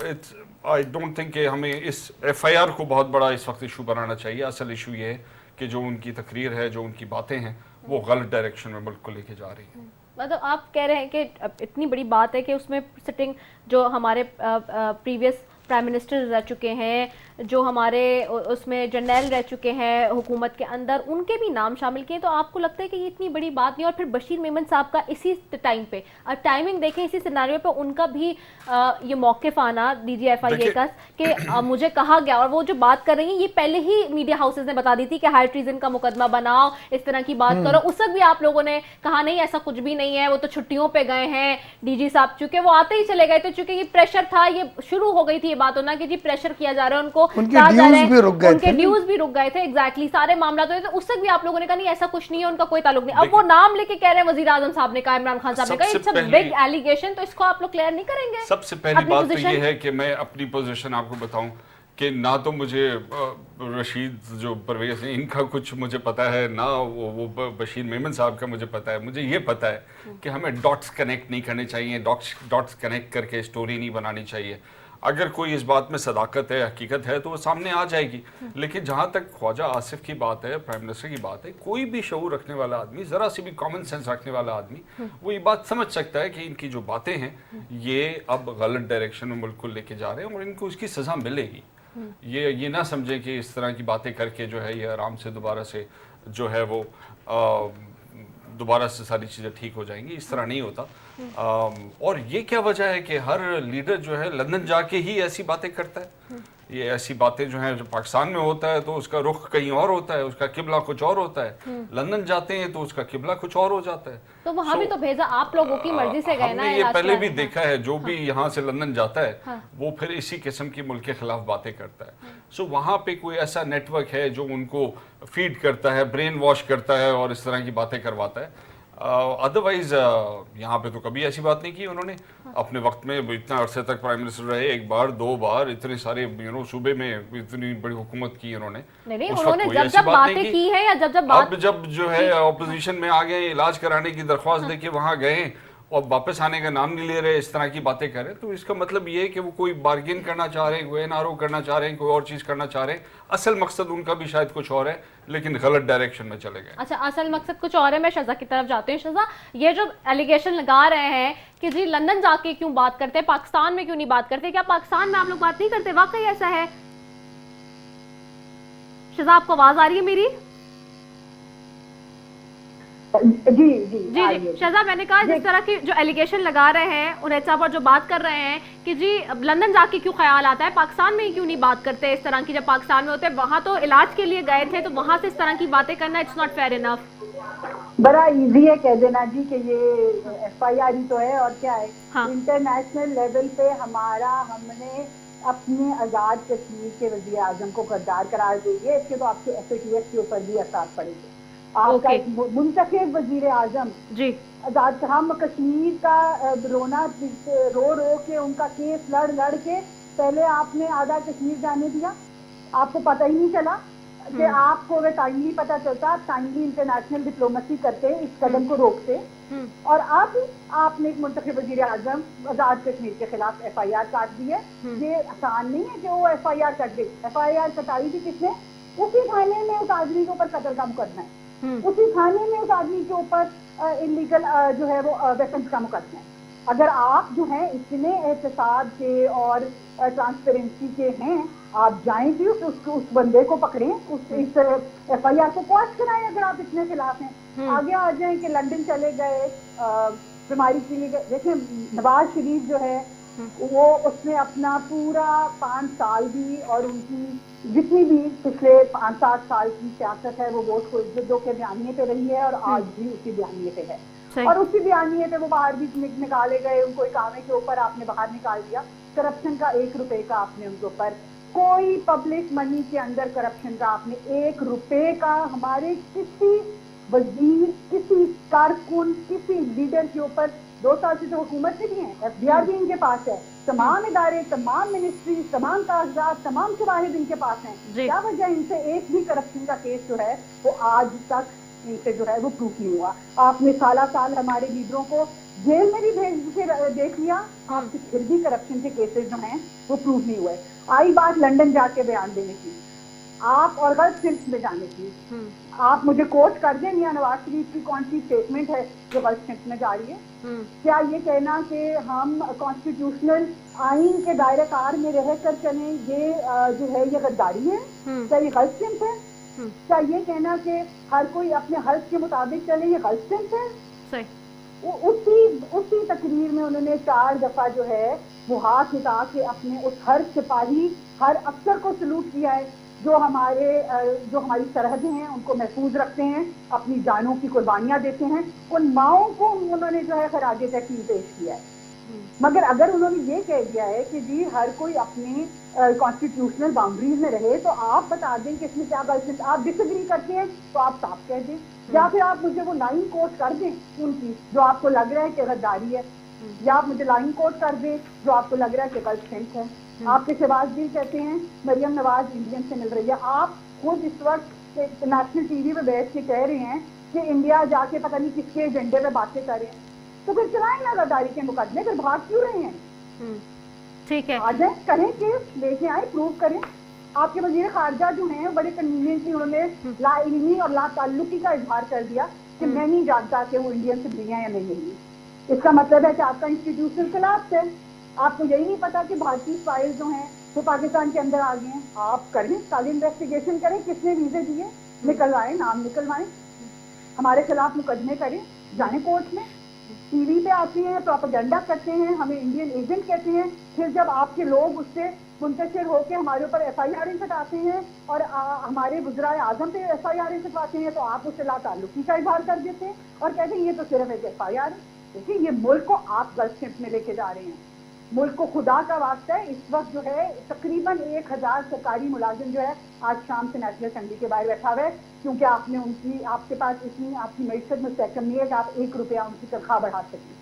it's I don't think कि हमें इस एफआईआर को बहुत बड़ा इस वक्त इशू बनाना चाहिए। असल इशू ये है कि जो उनकी तकरीर है, जो उनकी बातें हैं, वो गलत डायरेक्शन में मुल्क को लेके जा रही हैं। मतलब आप कह रहे हैं कि इतनी बड़ी बात है कि उसमें सिटिंग जो हमारे प्रीवियस प्राइम मिनिस्टर रह चुके हैं, जो हमारे उसमें जनरल रह चुके हैं हुकूमत के अंदर, उनके भी नाम शामिल किए, तो आपको लगता है कि ये इतनी बड़ी बात नहीं? और फिर बशीर मेमन साहब का इसी टाइम पे, और टाइमिंग देखें, इसी सिनारियो पे उनका भी ये मौक़िफ़ आना DGFIA का कि मुझे कहा गया, और वो जो बात कर रही हैं ये पहले ही मीडिया हाउसेज ने बता दी थी कि हाई ट्रीजन का मुकदमा बनाओ, इस तरह की बात करो। उस वक्त भी आप लोगों ने कहा नहीं ऐसा कुछ भी नहीं है, वो तो छुट्टियों पे गए हैं DG साहब, चूंकि वो आते ही चले गए थे, चूंकि ये प्रेशर था, ये शुरू हो गई थी ये बात होना कि जी प्रेशर किया जा रहा है उनको, उनके ड्यूज भी रुक गए थे, एग्जैक्टली सारे मामला तो उस तक भी आप लोगों ने कहा नहीं ऐसा कुछ नहीं है, उनका कोई ताल्लुक नहीं। अब वो नाम लेके कह रहे हैं, वजीर आजम साहब ने कहा, इमरान खान साहब ने कहा, इट्स अ बिग एलिगेशन, तो इसको आप लोग क्लियर नहीं करेंगे? सबसे पहली बात तो ये है कि मैं अपनी पोजीशन आपको बताऊं कि ना तो मुझे रशीद जो परवेज हैं इनका कुछ मुझे पता है, ना वो बशीर मेमन साहब का मुझे पता है। मुझे ये पता है कि हमें डॉट्स कनेक्ट नहीं करने चाहिए, डॉट्स कनेक्ट करके स्टोरी नहीं बनानी चाहिए। अगर कोई इस बात में सदाकत है, हकीकत है, तो वो सामने आ जाएगी। लेकिन जहाँ तक ख्वाजा आसिफ की बात है, प्राइम मिनिस्टर की बात है, कोई भी शऊर रखने वाला आदमी, ज़रा सी भी कॉमन सेंस रखने वाला आदमी, वो ये बात समझ सकता है कि इनकी जो बातें हैं ये अब गलत डायरेक्शन में मुल्क को लेके जा रहे हैं और इनको इसकी सज़ा मिलेगी। ये ना समझें कि इस तरह की बातें करके जो है ये आराम से दोबारा से जो है वो दोबारा से सारी चीज़ें ठीक हो जाएंगी, इस तरह नहीं होता। और ये क्या वजह है कि हर लीडर जो है लंदन जाके ही ऐसी बातें करता है? ये ऐसी बातें जो हैं, जो पाकिस्तान में होता है तो उसका रुख कहीं और होता है, उसका किबला कुछ और होता है। लंदन जाते हैं तो उसका किबला कुछ और हो जाता है। तो वहाँ भी तो भेजा आप लोगों की मर्जी से गए ना? हमने ये पहले भी देखा है, जो भी यहाँ से लंदन जाता है वो फिर इसी किस्म की मुल्क के खिलाफ बातें करता है। सो वहाँ पे कोई ऐसा नेटवर्क है जो उनको फीड करता है, ब्रेन वॉश करता है और इस तरह की बातें करवाता है। अदरवाइज यहाँ पे तो कभी ऐसी बात नहीं की उन्होंने। अपने वक्त में इतना अरसे तक प्राइम मिनिस्टर रहे, एक बार दो बार, इतने सारे सूबे में इतनी बड़ी हुकूमत की उन्होंने। नहीं, उन्होंने जब बातें की है या जब बात, अब जब जो है ऑपोजिशन में आ गए, इलाज कराने की दरख्वास्त देके वहाँ गए और वापस आने का नाम नहीं ले रहे, इस तरह की बातें कर रहे हैं, तो इसका मतलब ये है कि वो कोई बार्गेन करना चाह रहे हैं, कोई एनआरओ करना चाह रहे हैं, कोई और चीज़ करना चाह रहे हैं। असल मकसद उनका भी शायद कुछ और है, लेकिन गलत डायरेक्शन में चले गए। अच्छा, असल मकसद कुछ और है। मैं शज़ा की तरफ जाती हूँ। शज़ा, ये जो एलिगेशन लगा रहे हैं कि जी लंदन जाके क्यों बात करते हैं, पाकिस्तान में क्यों नहीं बात करते, क्या पाकिस्तान में आप लोग बात नहीं करते? वाकई ऐसा है? शज़ा, आपको आवाज़ आ रही है मेरी? जी शहजा, मैंने कहा जिस तरह की जो एलिगेशन लगा रहे हैं उनैत साहब और जो बात कर रहे हैं कि जी लंदन जाके क्यों ख्याल आता है, पाकिस्तान में क्यों नहीं बात करते इस तरह की? जब पाकिस्तान में होते हैं, वहाँ तो इलाज के लिए गए थे, तो वहाँ से इस तरह की बातें करना इट्स नॉट फेयर इनफ। बड़ा इजी है कह देना जी कि ये FIR ही तो है और क्या है। इंटरनेशनल लेवल पे हमने अपने आज़ाद कश्मीर के वज़ीर आज़म को गद्दार करार देंगे, इसके तो आपके FATF के ऊपर भी असर पड़ेंगे। आपका एक मुंतखब वज़ीर आज़म जी आज़ाद, हम कश्मीर का रोना रो के उनका केस लड़ के पहले आपने आधा कश्मीर जाने दिया, आपको पता ही नहीं चला कि आपको अगर टाइमली पता चलता, आप टाइमली इंटरनेशनल डिप्लोमेसी करते, इस कदम को रोकते। और अब आपने एक मुंतखब वज़ीर आज़म आज़ाद कश्मीर के खिलाफ FIR काट दी है। ये आसान नहीं है कि वो FIR कट गई। FIR कटाई थी किसने? उसी थाने में उस आदमी के ऊपर कत्ल का मुकदमा है, उसी थाने में उस आदमी के ऊपर इलीगल जो है वो वेपन्स का मुकदमा है। अगर आप जो हैं इतने एहतसाब के और ट्रांसपेरेंसी के हैं, आप जाएं भी उस बंदे को पकड़ें, इस FIR को क्वाश कराएं अगर आप इतने खिलाफ हैं। आगे आ जाएं कि लंदन चले गए, बीमारी के लिए। देखिए नवाज शरीफ जो है वो उसने अपना पूरा 5 साल भी और उनकी जितनी भी पिछले 5-7 साल की सियासत है वो वोट को इज्जत दो के बयानिए पे रही है और आज भी उसी बयानिए पे है। और उसी बयानिए पे वो बाहर भी निकाले गए, उनको इकामे के ऊपर आपने बाहर निकाल दिया। करप्शन का 1 रुपए का आपने उनके ऊपर, कोई पब्लिक मनी के अंदर करप्शन का आपने 1 रुपए का हमारे किसी वजीर, किसी कारकुन, किसी लीडर के ऊपर 2 साल से तो हुकूमत से भी है, FBR भी इनके पास है, तमाम इदारे, तमाम मिनिस्ट्री, तमाम कागजात, तमाम शवाहिद इनके पास हैं। क्या वजह इनसे एक भी करप्शन का केस जो है वो आज तक इनसे जो है वो प्रूफ नहीं हुआ? आपने साल हमारे लीडरों को जेल में भी भेज के देख लिया, आपसे फिर भी करप्शन के केसेस जो हैं वो प्रूफ नहीं हुए। आई बात लंदन जाके बयान देने की, आप और गल्फ सिल्क में जाने की, आप मुझे कोट कर दें मियां नवाज शरीफ की कौन सी स्टेटमेंट है जो गल्फ सिल्क में जा रही है? क्या ये कहना कि हम कॉन्स्टिट्यूशनल आइन के दायरे कार में रह कर चलें, ये जो है ये गद्दारी है? क्या ये गल्फ सिल्क है? क्या ये कहना कि हर कोई अपने हर्ज के मुताबिक चले, ये गल्फ सिल्क है? सही। उसी तकरीर में उन्होंने 4 दफा जो है वो हाथ उठा के अपने उस हर सिपाही, हर अफसर को सलूट किया है जो हमारी सरहदें हैं उनको महफूज रखते हैं, अपनी जानों की कुर्बानियां देते हैं। उन माओं को उन्होंने जो है खराज तहसीन पेश किया है। मगर अगर उन्होंने ये कह दिया है कि जी हर कोई अपनी कॉन्स्टिट्यूशनल बाउंड्रीज में रहे, तो आप बता दें कि इसमें क्या गलती, आप डिसएग्री करते हैं तो आप साफ कह दें, या फिर आप मुझे वो लाइन कोट कर दें उनकी जो आपको लग रहा है कि गद्दारी है, या आप मुझे लाइन कोट कर दें जो आपको लग रहा है कि गलत सेंस है। आपके शहबाज गिल कहते हैं मरियम नवाज इंडियन से मिल रही है, आप खुद इस वक्त नेशनल TV पे बैठ के कह रहे हैं कि इंडिया जाके पता नहीं किसके एजेंडे पे बातें कर रहे हैं, तो फिर चलाएं ना गद्दारी के मुकदमे, फिर भाग क्यों रहे हैं? ठीक है, आ जाए, करें केस, लेके आए, प्रूव करें। आपके वजीर खारजा जो हैं बड़े कन्वीनियंटली उन्होंने ला इल्मी और ला ताल्लुकी का इजहार कर दिया कि मैं नहीं जानता कि वो इंडियन से है या नहीं है। इसका मतलब है कि आपका इंस्टीट्यूशनल खिलाफ है, आपको यही नहीं पता कि भारतीय फाइल जो हैं वो पाकिस्तान के अंदर आ गए हैं। आप करें, सारी इन्वेस्टिगेशन करें, किसने वीजे दिए, निकलवाएं, नाम निकलवाएं, हमारे खिलाफ मुकदमे करें, जाने कोर्ट में। TV पे आती हैं, प्रोपेगेंडा करते हैं, हमें इंडियन एजेंट कहते हैं, फिर जब आपके लोग उससे मुंतशिर होकर हमारे ऊपर FIR छटाते हैं और हमारे वज़ीर आज़म पे FIR छटवाते हैं, तो आप उससे लाताल्लुकी का इजहार कर देते हैं और कहते हैं ये तो सिर्फ एक FIR है। देखिए ये मुल्क को आप गलत शिफ्ट में लेके जा रहे हैं, मुल्क को खुदा का वास्ता है। इस वक्त जो है तकरीबन 1000 सरकारी मुलाजिम जो है आज शाम से नेशनल असेंबली के बाहर बैठा हुआ है, क्योंकि आपके पास इतनी आपकी मैशत मुस्तहकम नहीं है कि आप 1 रुपया उनकी तनख्वाह बढ़ा सकें,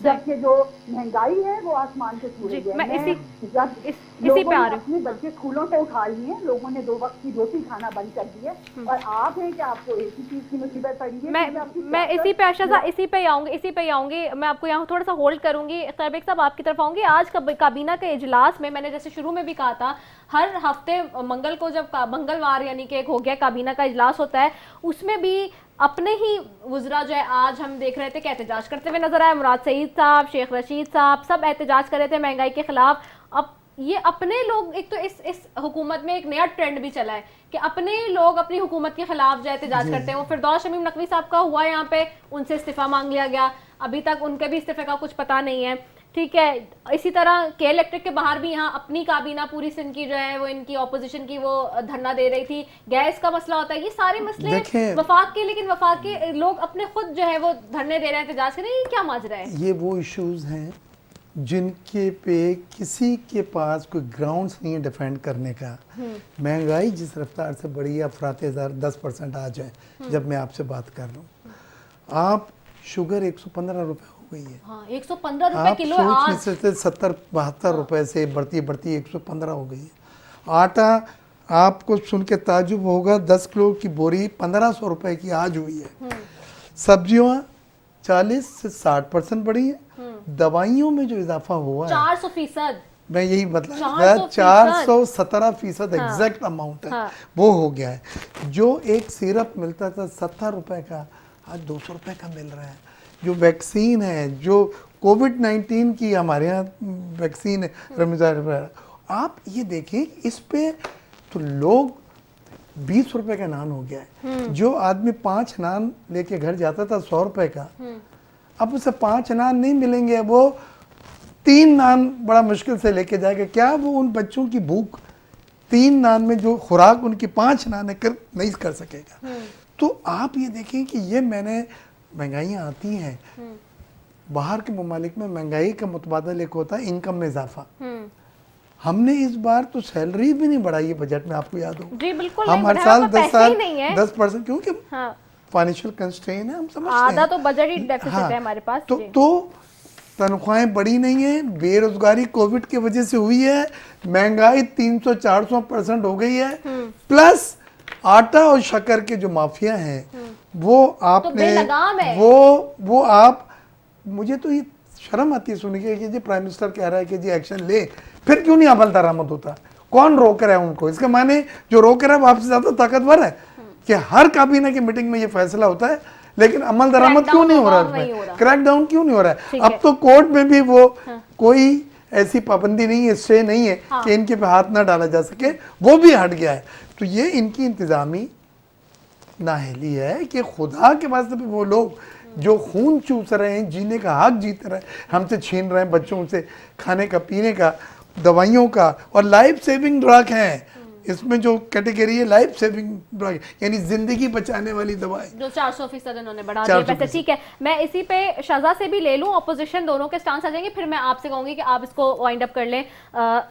जबकि जो महंगाई है वो आसमान से छू रही है। मैं इसी पे आ रही अपने बच्चे स्कूलों से उठा लिए हैं, लोगों ने 2 वक्त की रोटी खाना बंद कर दी है, और आप हैं कि आपको एक ही चीज की मुसीबत पड़ी है। मैं इसी पे आशा इसी पे आऊंगी, मैं आपको यहाँ थोड़ा सा होल्ड करूंगी। खैरबेग साहब आपकी तरफ आऊंगी। आज काबीना के इजलास में मैंने जैसे शुरू में भी कहा था, हर हफ्ते मंगल को जब मंगलवार यानी कि एक हो गया काबीना का इजलास होता है, उसमें भी अपने ही वज़रा जो है आज हम देख रहे थे कि एहतजाज करते हुए नजर आए। मुराद सईद साहब, शेख रशीद साहब, सब एहतजाज कर रहे थे महंगाई के खिलाफ। अब ये अपने लोग, एक तो इस हुकूमत में एक नया ट्रेंड भी चला है कि अपने लोग अपनी हुकूमत के खिलाफ जो एहतजाज करते हैं। वो फिरदौस शमीम नकवी साहब का हुआ यहाँ पे, उनसे इस्तीफा मांग लिया गया, अभी तक उनके भी इस्तीफे का कुछ पता नहीं है। ठीक है, इसी तरह के इलेक्ट्रिक के बाहर भी यहाँ अपनी काबीना पूरी सिंध की जो है वो इनकी ऑपोजिशन की वो धरना दे रही थी। गैस का मसला होता है, ये सारे मसले वफाक के, लेकिन वफाक के लोग अपने खुद जो है वो धरने दे रहे हैं, एहतजाज कर रहे हैं। ये क्या माजरा है? ये वो इश्यूज हैं जिनके पे किसी के पास कोई ग्राउंड्स नहीं है डिफेंड करने का, महंगाई जिस रफ्तार से बढ़ी है, अफरात हज़ार 10% आ जाए जब मैं आपसे बात कर रहा हूँ, आप शुगर 115 रुपए हो गई है। हाँ, 115 रुपए आप किलो सोच नहीं आज। सकते 70-72 रुपए से बढ़ती बढ़ती 115 हो गई है। आटा आपको सुन के ताजुब होगा, 10 किलो की बोरी 1500 रुपए की आज हुई है। सब्जियां 40 से 60% बढ़ी है। दवाइयों में जो इजाफा हुआ है 400%। मैं यही बता 417% एग्जैक्ट अमाउंट है, हाँ। वो हो गया है। जो एक सिरप मिलता था 70 रुपए का, आज 200 रुपए का मिल रहा है। जो वैक्सीन है, जो कोविड-19 की हमारे यहाँ वैक्सीन है रमजान, आप ये देखें इस पे तो लोग 20 रुपए का नान हो गया है। जो आदमी 5 नान लेके घर जाता था 100 रुपए का, अब उसे 5 नान नहीं मिलेंगे, वो 3 नान बड़ा मुश्किल से लेके जाएगा। क्या वो उन बच्चों की भूख 3 नान में जो खुराक उनकी 5 नान है कर नहीं कर सकेगा। तो आप ये देखें कि ये महंगाइयाँ आती हैं, बाहर के ममालिक में महंगाई का मुतबादल एक होता है इनकम में इजाफा। हमने इस बार तो सैलरी भी नहीं बढ़ाई है बजट में, आपको याद हो। जी बिल्कुल हम नहीं हर बढ़ाया, साल पर पैसे ही नहीं है। 10%, क्योंकि हाँ, फाइनेंशियल कंस्ट्रेन है, हम समझते आधा हैं। तो बजट ही डेफिसिट है हमारे पास। जी। तो तनख्वाहें बढ़ी नहीं है, बेरोजगारी कोविड की वजह से हुई है, महंगाई 300-400% हो गई है, प्लस आटा और शक्कर के जो माफिया हैं वो आपने बेलगाम है। वो आप, मुझे तो ये शर्म आती है सुन के कि जी प्राइम मिनिस्टर कह रहा है कि जी एक्शन ले, फिर क्यों नहीं अमल दरामद होता? कौन रोक रहा है उनको? इसके माने जो रोक रहा है वो आपसे ज्यादा ताकतवर है कि हर काबीना की मीटिंग में ये फैसला होता है, लेकिन अमल दरामद क्यों नहीं हो रहा है? क्रैक डाउन क्यों नहीं हो रहा है? अब तो कोर्ट में भी वो कोई ऐसी पाबंदी नहीं है, स्टे नहीं है कि इनके पे हाथ ना डाला जा सके, वो भी हट गया है। तो ये इनकी इंतजामी नाअहली है कि खुदा के वास्ते भी वो लोग जो खून चूस रहे हैं, जीने का हक जीत रहे हैं, हमसे छीन रहे हैं, बच्चों से खाने का, पीने का, दवाइयों का, और लाइफ सेविंग ड्रग हैं। इसमें जो कैटेगरी है लाइफ सेविंग ड्रग, यानी जिंदगी बचाने वाली दवाई, जो 400% उन्होंने बढ़ा दिया पैसे। ठीक है, मैं इसी पे शाजा से भी ले लूं, अपोजिशन दोनों के स्टांस आ जाएंगे, फिर मैं आपसे कहूंगी कि आप इसको वाइंड अप कर लें।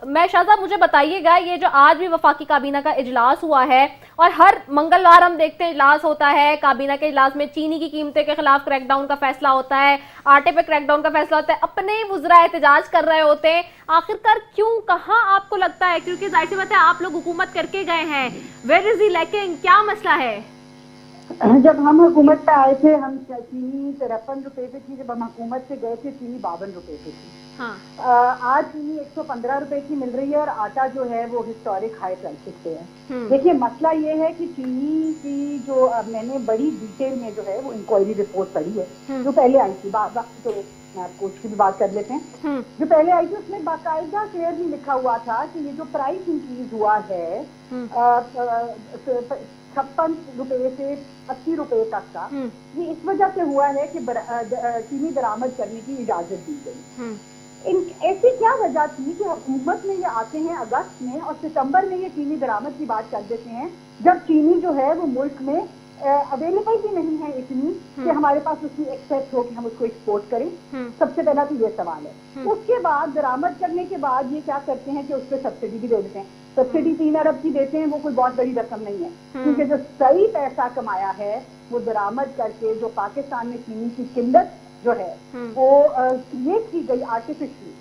मैं शाजा, मुझे बताइएगा, ये जो आज भी वफाकी काबीना का इजलास हुआ है, और हर मंगलवार हम देखते हैं इजलास होता है, काबीना के इजलास में चीनी की कीमतें के खिलाफ क्रैकडाउन का फैसला होता है, आटे पे क्रैकडाउन का फैसला होता है, अपने वुज़रा एहतजाज कर रहे होते हैं। आखिरकार क्यों, कहाँ आपको लगता है, क्योंकि जाहिर सी बात है आप लोग हुकूमत करके गए हैं, वेयर इज द लैकिंग, क्या मसला है? जब हम हुकूमत पे आए थे, हम चीनी 53 रुपए पे थी, जब हम हुकूमत से गए थे चीनी 52 रुपए पे थी। हाँ। आज चीनी 115 रुपए की मिल रही है, और आटा जो है वो हिस्टोरिक हाई प्राइसेस पे है। देखिए, मसला ये है कि चीनी की जो मैंने बड़ी डिटेल में जो है वो इंक्वायरी रिपोर्ट पढ़ी है जो पहले आई थी, तो मैं आपको उसकी भी बात कर लेते हैं। जो पहले आई थी उसमें बाकायदा क्लियरली लिखा हुआ था कि ये जो प्राइस इंक्रीज हुआ है 56 रुपए से 80 रुपए तक का, ये इस वजह से हुआ है कि चीनी बरामद करने की इजाजत दी गई। ऐसी क्या वजह थी कि हुकूमत में ये आते हैं अगस्त में और सितंबर में ये चीनी बरामद की बात कर देते हैं, जब चीनी जो है वो मुल्क में अवेलेबल भी नहीं है इतनी कि हमारे पास उसकी एक्सेस हो कि हम उसको एक्सपोर्ट करें। सबसे पहला तो ये सवाल है। उसके बाद बरामद करने के बाद ये क्या करते हैं कि उस पर सब्सिडी भी दे देते हैं। सब्सिडी 3 अरब की देते हैं, वो कोई बहुत बड़ी रकम नहीं है, क्योंकि जो सही पैसा कमाया है वो बरामद करके जो पाकिस्तान में चीनी की किल्लत जो है वो क्रिएट की गई आर्टिफिशियली,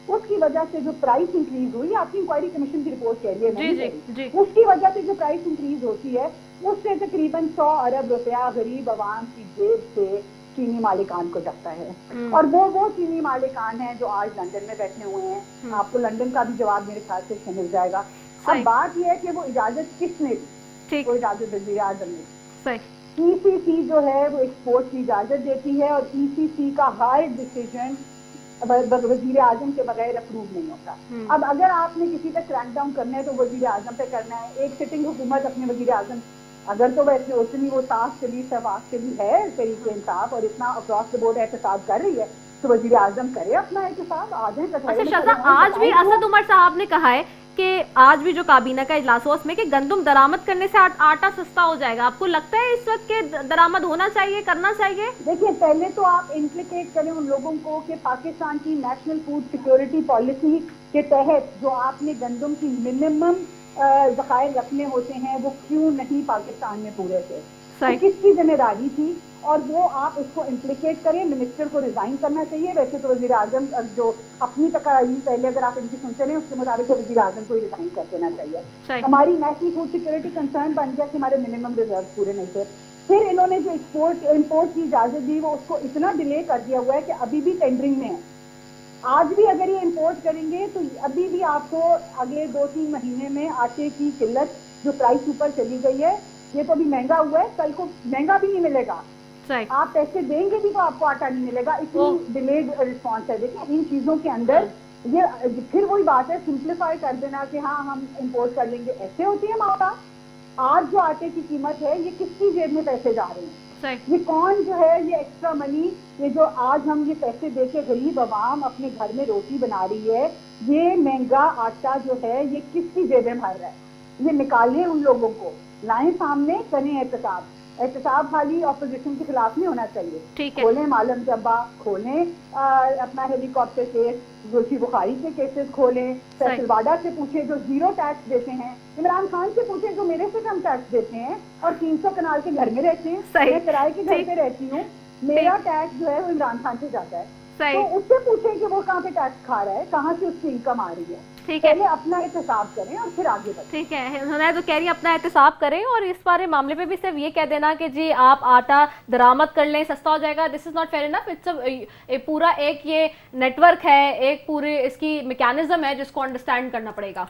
उसकी वजह से जो प्राइस इंक्रीज हुई, आपकी इंक्वायरी कमीशन की रिपोर्ट कह रही है, उसकी वजह से जो प्राइस इंक्रीज होती है उससे तकरीबन 100 अरब रुपया गरीब आवाम की जेब से चीनी मालिकान को जाता है। और वो चीनी मालिकान हैं जो आज लंदन में बैठे हुए हैं। आपको लंदन का भी जवाब मेरे ख्याल से मिल जाएगा। अब बात यह है कि वो इजाजत किसने दी? वो इजाजत वज़ीर आज़म ने। ECC जो है वो एक्सपोर्ट की इजाजत देती है, और ECC का हर डिसीजन वज़ीर आज़म के बगैर अप्रूव नहीं होता। अब अगर आपने किसी पे क्रैकडाउन करना है तो वज़ीर आज़म पे करना है। एक सिटिंग हुकूमत अपने वज़ीर आज़म, अगर तो वैसे उतनी वो साफ चली है तरीके इंसाफ और इतना अक्रॉस द बोर्ड एहतसाब कर रही है, तो वज़ीर आज़म करे अपना एहतसाब। आ जाए। अच्छा शाजा, आज भी असद उमर साहब ने कहा है کہ آج بھی جو کابینہ کا اجلاس ہوا اس میں کہ گندم درآمد کرنے سے آٹا سستا ہو جائے گا، آپ کو لگتا ہے اس وقت کہ درآمد ہونا چاہیے، کرنا چاہیے؟ دیکھیے پہلے تو آپ امپلیکیٹ کریں ان لوگوں کو کہ پاکستان کی نیشنل فوڈ سیکیورٹی پالیسی کے تحت جو آپ نے گندم کی منیمم ذخائر رکھنے ہوتے ہیں وہ کیوں نہیں پاکستان میں پورے تھے، کس کی ذمہ داری تھی، اور وہ آپ اس کو امپلیکیٹ کریں. منسٹر کو ریزائن کرنا چاہیے. ویسے تو وزیر اعظم جو اپنی تقاریر پہلے اگر آپ ان کی سنتے رہے اس کے مطابق تو وزیر اعظم کو ریزائن کر دینا چاہیے. ہماری نیشنل فوڈ سیکورٹی کنسرن بن گیا کہ ہمارے منیمم ریزرو پورے نہیں تھے. پھر انہوں نے جو امپورٹ کی اجازت دی وہ اس کو اتنا ڈیلے کر دیا ہوا ہے کہ ابھی بھی ٹینڈرنگ میں ہے. آج بھی اگر یہ امپورٹ کریں گے تو ابھی بھی آپ کو اگلے 2-3 مہینے میں آٹے کی قلت جو پرائس اوپر چلی گئی ہے یہ تو ابھی مہنگا ہوا ہے، کل کو مہنگا بھی نہیں ملے گا. آپ پیسے دیں گے بھی تو آپ کو آٹا نہیں ملے گا. اتنی ڈیلیڈ رسپانس ہے. دیکھیں ان چیزوں کے اندر یہ پھر وہی بات ہے سمپلیفائی کر دینا کہ ہاں ہم امپورٹ کر لیں گے. ایسے ہوتی ہے آٹا. آج جو آٹے کی قیمت ہے یہ کس کی جیب میں پیسے جا رہے ہیں؟ یہ کون جو ہے یہ ایکسٹرا منی یہ جو آج ہم یہ پیسے دے کے غریب عوام اپنے گھر میں روٹی بنا رہی ہے یہ مہنگا آٹا جو ہے یہ کس کی جیبیں بھر رہا ہے؟ یہ نکالیں ان لوگوں کو، لائیں سامنے، کریں احتساب. احتساب خالی اپوزیشن کے خلاف نہیں ہونا چاہیے. کھولیں معلم جبا، کھولیں اپنا ہیلی کاپٹر کیس، زلفی بخاری کے کیسز کھولیں. فیصل واڈا سے پوچھیں جو 0 ٹیکس دیتے ہیں. عمران خان سے پوچھیں جو میرے سے کم ٹیکس دیتے ہیں اور 300 کنال کے گھر میں رہتے ہیں. میں کرائے کے گھر پہ رہتی ہوں، میرا ٹیکس جو ہے وہ عمران خان سے جاتا ہے. تو اس سے پوچھیں کہ وہ کہاں پہ ٹیکس کھا رہا ہے، کہاں سے اس کی انکم آ رہی ہے. پہلے اپنا احتساب کریں اور پھر آگے بڑھیں. ٹھیک ہے، ہنیہ تو کہہ رہی ہیں اپنا احتساب کریں اور اس بارے معاملے پہ بھی صرف یہ کہہ دینا کہ جی آپ آٹا درآمد کر لیں، سستا ہو جائے گا. This is not fair enough. It's پورا ایک یہ نیٹ ورک ہے، ایک پورے اس کی میکینزم ہے جس کو انڈرسٹینڈ کرنا پڑے گا.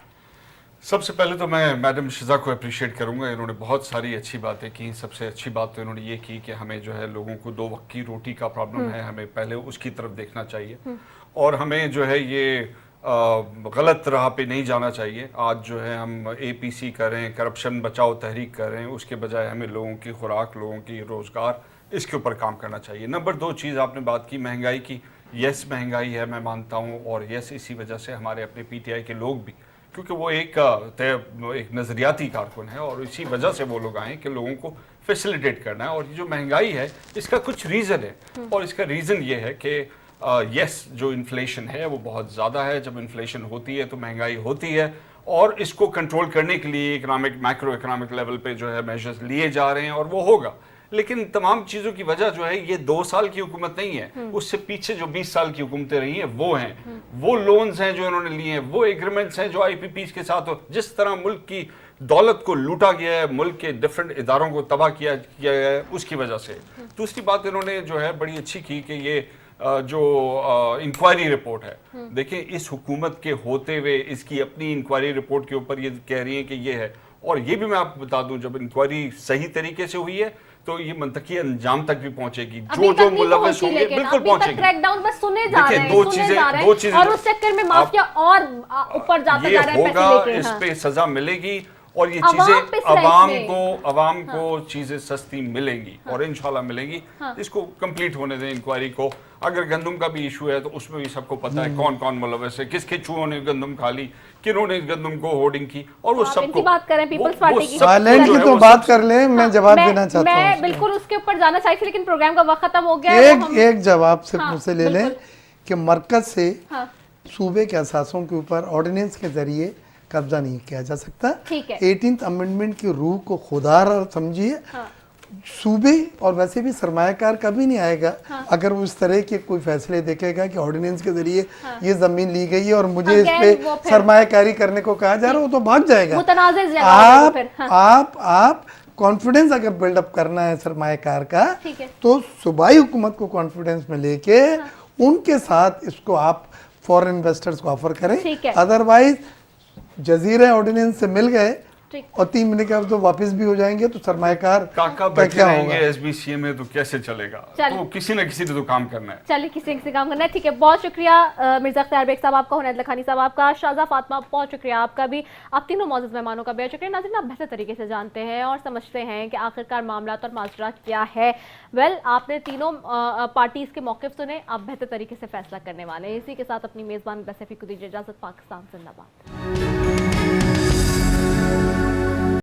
سب سے پہلے تو میں میڈم شزا کو اپریشیٹ کروں گا. انہوں نے بہت ساری اچھی باتیں کی. سب سے اچھی بات تو انہوں نے یہ کی کہ ہمیں جو ہے لوگوں کو 2 وقت کی روٹی کا پرابلم ہے، ہمیں پہلے اس کی طرف دیکھنا چاہیے اور ہمیں جو ہے یہ غلط راہ پہ نہیں جانا چاہیے. آج جو ہے ہم APC کریں، کرپشن بچاؤ تحریک کریں، اس کے بجائے ہمیں لوگوں کی خوراک، لوگوں کی روزگار، اس کے اوپر کام کرنا چاہیے. نمبر 2 چیز آپ نے بات کی مہنگائی کی. یس مہنگائی ہے، میں مانتا ہوں، اور یس اسی وجہ سے ہمارے اپنے PTI کے لوگ بھی، کیونکہ وہ ایک نظریاتی کارکن ہے اور اسی وجہ سے وہ لوگ آئیں کہ لوگوں کو فیسیلیٹیٹ کرنا ہے. اور یہ جو مہنگائی ہے اس کا کچھ ریزن ہے اور اس کا ریزن یہ ہے کہ یس جو انفلیشن ہے وہ بہت زیادہ ہے. جب انفلیشن ہوتی ہے تو مہنگائی ہوتی ہے اور اس کو کنٹرول کرنے کے لیے میکرو اکنامک لیول پہ جو ہے میجرز لیے جا رہے ہیں اور وہ ہوگا. لیکن تمام چیزوں کی وجہ جو ہے یہ 2 سال کی حکومت نہیں ہے، اس سے پیچھے جو 20 سال کی حکومتیں رہی ہیں وہ ہیں، وہ لونز ہیں جو انہوں نے لیے ہیں، وہ ایگریمنٹس ہیں جو IPPs کے ساتھ جس طرح ملک کی دولت کو لوٹا گیا ہے، ملک کے ڈیفرنٹ اداروں کو تباہ کیا گیا ہے، اس کی وجہ سے. دوسری بات انہوں نے جو ہے بڑی اچھی کی کہ یہ جو انکوائری رپورٹ ہے، دیکھیں اس حکومت کے ہوتے ہوئے اس کی اپنی انکوائری رپورٹ کے اوپر یہ کہہ رہی ہیں کہ یہ ہے. اور یہ بھی میں آپ کو بتا دوں جب انکوائری صحیح طریقے سے ہوئی ہے تو یہ منطقی انجام تک بھی پہنچے گی. جو ملوث ہوں گے بالکل پہنچے گی. کریک ڈاؤن بس سنے جا رہے ہیں اور اس چکر میں مافیا اور اوپر جاتا جا رہا ہے. یہ ہوگا، اس پہ سزا ملے گی اور یہ چیزیں عوام کو چیزیں سستی ملیں گی اور انشاءاللہ ملیں گی. اس کو کمپلیٹ ہونے دیں انکوائری کو. اگر گندم کا بھی ایشو ہے تو اس میں بھی سب کو پتہ ہے کون کون ملوث ہے، کس کے چوہوں نے گندم کھا لی، کنہوں نے گندم کو ہورڈنگ کی، اور وہ سب کو بات کریں پیپلز پارٹی کی آئرلینڈ کی تو بات کر لیں. میں جواب دینا چاہتا ہوں. میں بالکل اس کے اوپر جانا چاہیے تھی لیکن پروگرام کا وقت ختم ہو گیا. ایک جواب صرف مجھ سے لے لیں کہ مرکز سے صوبے کے اثاثوں کے اوپر آرڈیننس کے ذریعے قبضہ نہیں کیا جا سکتا. 18th امینڈمنٹ کی روح کو خودار سمجھیے. صوبے اور ویسے بھی سرمایہ کار کبھی نہیں آئے گا اگر وہ اس طرح کے کوئی فیصلے دیکھے گا کہ آرڈیننس کے ذریعے یہ زمین لی گئی ہے اور مجھے اس پہ سرمایہ کاری کرنے کو کہا جا رہا ہے، وہ تو بھاگ جائے گا. آپ کانفیڈنس اگر بلڈ اپ کرنا ہے سرمایہ کار کا تو صوبائی حکومت کو کانفیڈنس میں لے کے ان کے ساتھ اس کو آپ فورن انویسٹرز کو آفر کریں. ادروائز جزیرے آرڈیننس سے مل گئے اور 3 مہینے کے بعد تو واپس بھی ہو جائیں گے تو سرمایہ کار کاکا بیٹھے رہیں گے SBCA میں تو کیسے چلے گا؟ تو کسی نہ کسی نے تو کام کرنا ہے. چلیے کسی سے کام کرنا ہے. ٹھیک ہے، بہت شکریہ مرزا اختیار بیگ صاحب آپ کا، حنید لکھانی صاحب آپ کا، شازا فاطمہ بہت شکریہ آپ کا بھی. آپ تینوں معزز مہمانوں کا بہت شکریہ. ناظرین آپ بہتر طریقے سے جانتے ہیں اور سمجھتے ہیں کہ آخرکار معاملات اور معاشرات کیا ہے. آپ نے تینوں پارٹیز کے موقف سنے، آپ بہتر طریقے سے فیصلہ کرنے والے ہیں. اسی کے ساتھ اپنی میزبان بسیفی کو دیجیے اجازت. پاکستان زندہ باد.